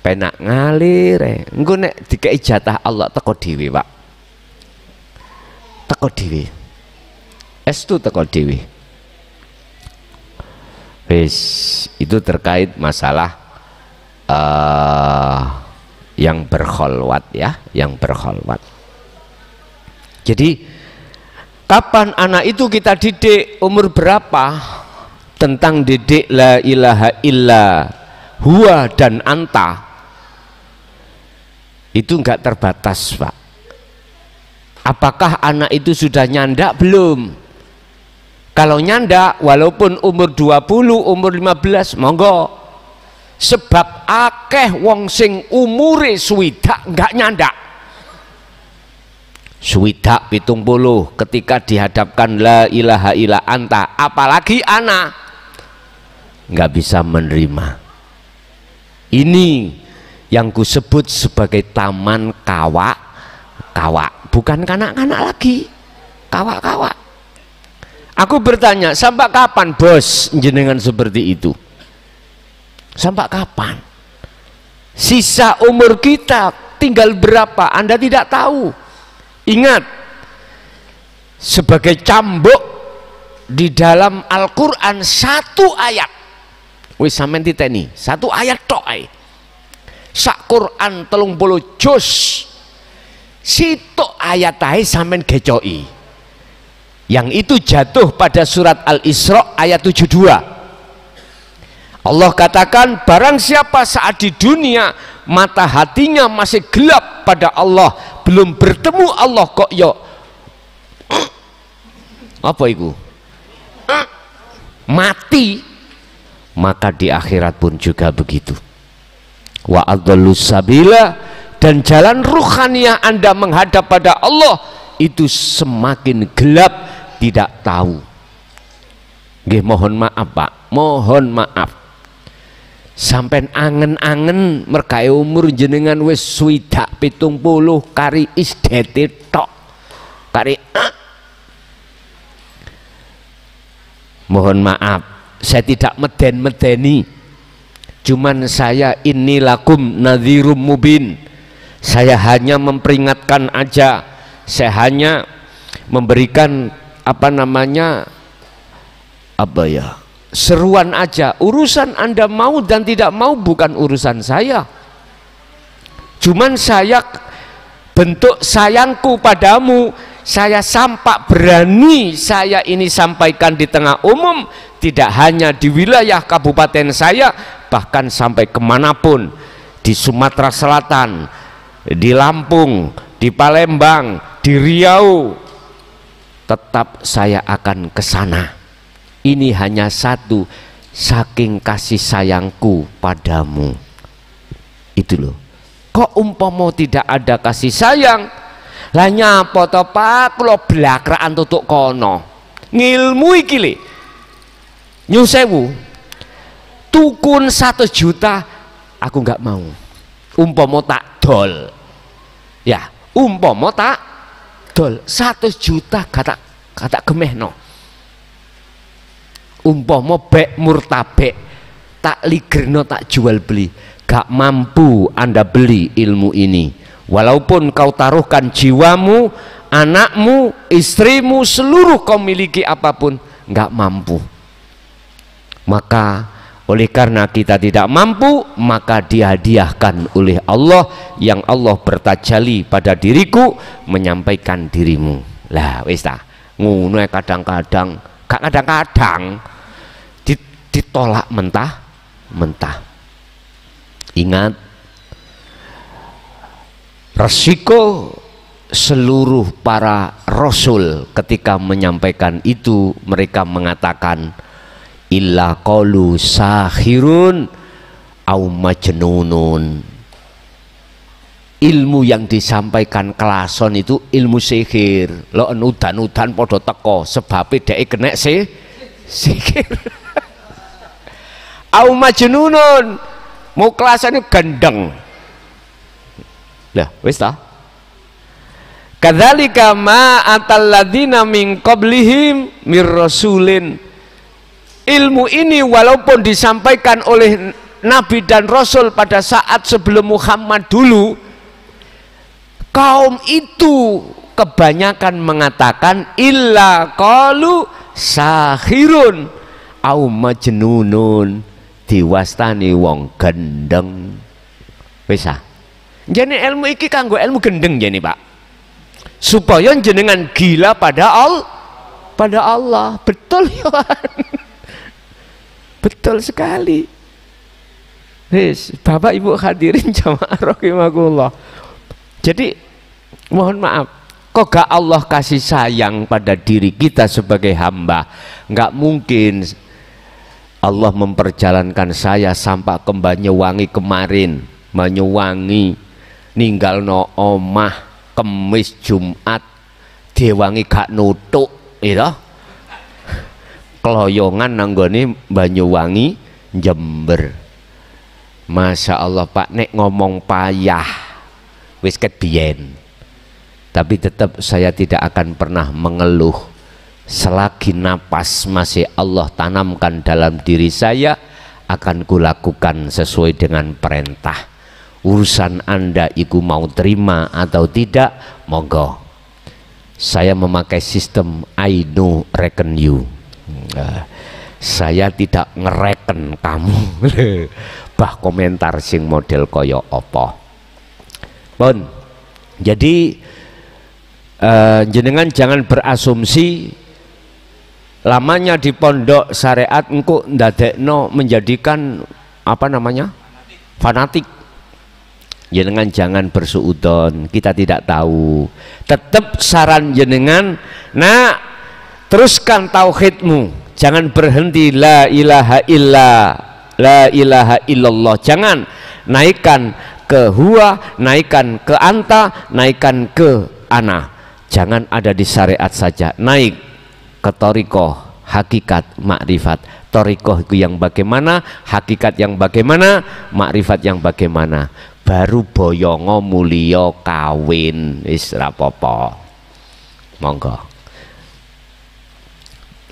Penak ngalir ae. Engko nek dikei jatah Allah teko dhewe, Pak. Teko dhewe. Estu teko dhewe. Wis, itu terkait masalah yang berkholwat ya, yang berkholwat. Jadi kapan anak itu kita didik, umur berapa? Tentang didik la ilaha illa huwa dan anta itu enggak terbatas, Pak. Apakah anak itu sudah nyandak belum? Kalau nyandak walaupun umur 20, umur 15 monggo. Sebab akeh wong sing umure swidak enggak nyandak. Swidak 70 ketika dihadapkan la ilaha illa anta, apalagi anak enggak bisa menerima. Ini yang kusebut sebagai taman kawak-kawak, bukan kanak-kanak lagi, kawak-kawak. Aku bertanya, sampai kapan bos jenengan seperti itu? Sampai kapan? Sisa umur kita tinggal berapa? Anda tidak tahu. Ingat, sebagai cambuk di dalam Al-Quran satu ayat, wis sampean titeni, satu ayat tok ae. Sak Quran 30 juz, sitok ayat ae sampean gecoki. Yang itu jatuh pada surat Al-Isra ayat 72. Allah katakan, barang siapa saat di dunia mata hatinya masih gelap pada Allah, belum bertemu Allah kok yo apa itu mati, maka di akhirat pun juga begitu. Wa adallus sabila, dan jalan ruhaniyah Anda menghadap pada Allah itu semakin gelap, tidak tahu. Nggih, mohon maaf Pak, mohon maaf. sampean angen-angen mergawe umur jenengan wis swidak 70 kari isdete tok kari mohon maaf saya tidak meden-medeni, cuman saya ini lakum nadhirum mubin, saya hanya memperingatkan aja, saya hanya memberikan seruan aja. Urusan Anda mau dan tidak mau bukan urusan saya, cuman saya bentuk sayangku padamu, saya sampak berani saya ini sampaikan di tengah umum, tidak hanya di wilayah kabupaten saya, bahkan sampai kemanapun, di Sumatera Selatan, di Lampung, di Palembang, di Riau, tetap saya akan ke sana. Ini hanya satu, saking kasih sayangku padamu. Itu loh. Kok umpama tidak ada kasih sayang, lah nyapa to Pak, kula blakraan tutuk kono. Ngilmu iki le. Nyun sewu. Tukun 100 juta aku nggak mau. Umpama tak dol. Ya, umpama tak dol 100 juta kata gemehno. Umpama bek murtabek tak ligerno tak jual beli, gak mampu Anda beli ilmu ini, walaupun kau taruhkan jiwamu, anakmu, istrimu, seluruh kau miliki apapun, gak mampu. Maka oleh karena kita tidak mampu, maka dihadiahkan oleh Allah yang Allah bertajalli pada diriku menyampaikan dirimu. Lah wis ta ngono kadang-kadang, gak kadang-kadang ditolak mentah-mentah. Ingat, resiko seluruh para rasul ketika menyampaikan itu, mereka mengatakan illa qalu sahirun au majnunun. Ilmu yang disampaikan kelason itu ilmu sihir. Lo udan-udan podo teko sebab dhek kena sihir. Au majnunun, mau kelasan itu gendeng. Lah wis ta. Kadzalika ma atalladzina min qablihim mir rasulin. Ilmu ini walaupun disampaikan oleh Nabi dan Rasul pada saat sebelum Muhammad dulu, kaum itu kebanyakan mengatakan illa qalu sahirun au majnunun, diwastani wong gendeng. Wis ah. Jane ilmu iki kanggo ilmu gendeng jane, Pak. Supaya jenengan gila pada Allah. Betul ya. Betul sekali. Wis, Bapak Ibu hadirin jamaah rahimakumullah. Jadi mohon maaf, kok gak Allah kasih sayang pada diri kita sebagai hamba? Nggak mungkin Allah memperjalankan saya sampai ke Banyuwangi kemarin, Banyuwangi ninggal no omah Kemis Jumat diwangi gak nutuk, gitu. Keloyongan nanggone Banyuwangi Jember. Masya Allah Pak, nek ngomong payah wis ket biyen, tapi tetap saya tidak akan pernah mengeluh. Selagi napas masih Allah tanamkan dalam diri saya, akan kulakukan sesuai dengan perintah. Urusan Anda iku mau terima atau tidak, monggo. Saya memakai sistem I know reckon you. Saya tidak ngereken kamu. Bah komentar sing model koyo opo. Bon. Jadi jenengan jangan berasumsi lamanya di pondok syariat engko ndadekno menjadikan apa namanya? Fanatik. Jenengan jangan bersuudon, kita tidak tahu. Tetap saran jenengan, nah teruskan tauhidmu, jangan berhenti la ilaha illallah. Jangan naikkan ke huwa, naikkan ke anta, naikkan ke ana. Jangan ada di syariat saja, naik ke thariqah, hakikat, makrifat. torikoh itu yang bagaimana, hakikat yang bagaimana, makrifat yang bagaimana, baru boyongo mulio kawin wis rapopo. Monggo.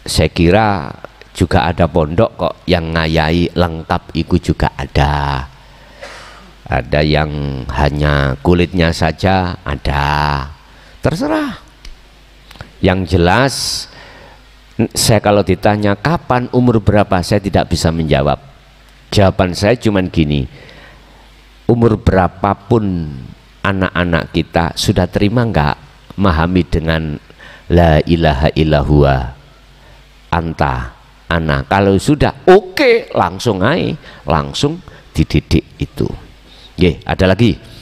Saya kira juga ada pondok kok yang ngayai lengkap itu juga ada. Ada yang hanya kulitnya saja ada. Terserah. Yang jelas saya kalau ditanya kapan, umur berapa, saya tidak bisa menjawab. Jawaban saya cuman gini, umur berapapun anak-anak kita sudah terima enggak memahami dengan la ilaha illallah anta ana. Kalau sudah oke, langsung aja, langsung dididik itu. Ye, ada lagi.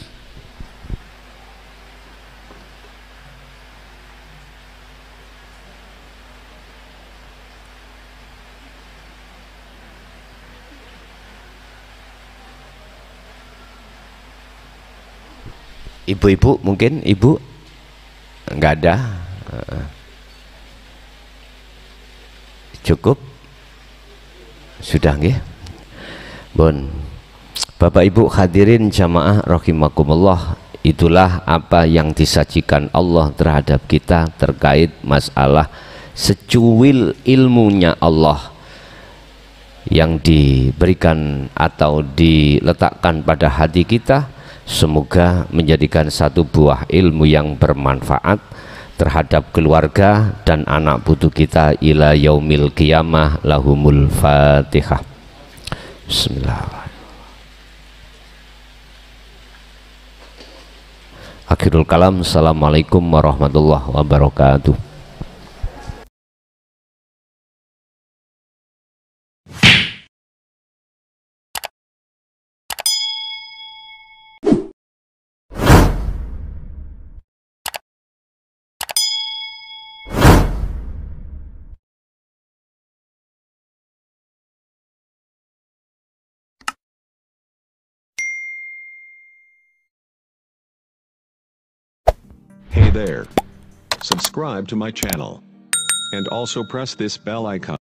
Ibu-ibu mungkin, ibu enggak ada. Cukup sudah nggih. Bon, Bapak Ibu hadirin jamaah rahimakumullah, itulah apa yang disajikan Allah terhadap kita terkait masalah secuil ilmunya Allah yang diberikan atau diletakkan pada hati kita. Semoga menjadikan satu buah ilmu yang bermanfaat terhadap keluarga dan anak putu kita ila yaumil qiyamah. Lahumul Fatihah. Bismillahirrahmanirrahim. Akhirul kalam. Assalamualaikum warahmatullahi wabarakatuh. Hey there. Subscribe to my channel. And also press this bell icon.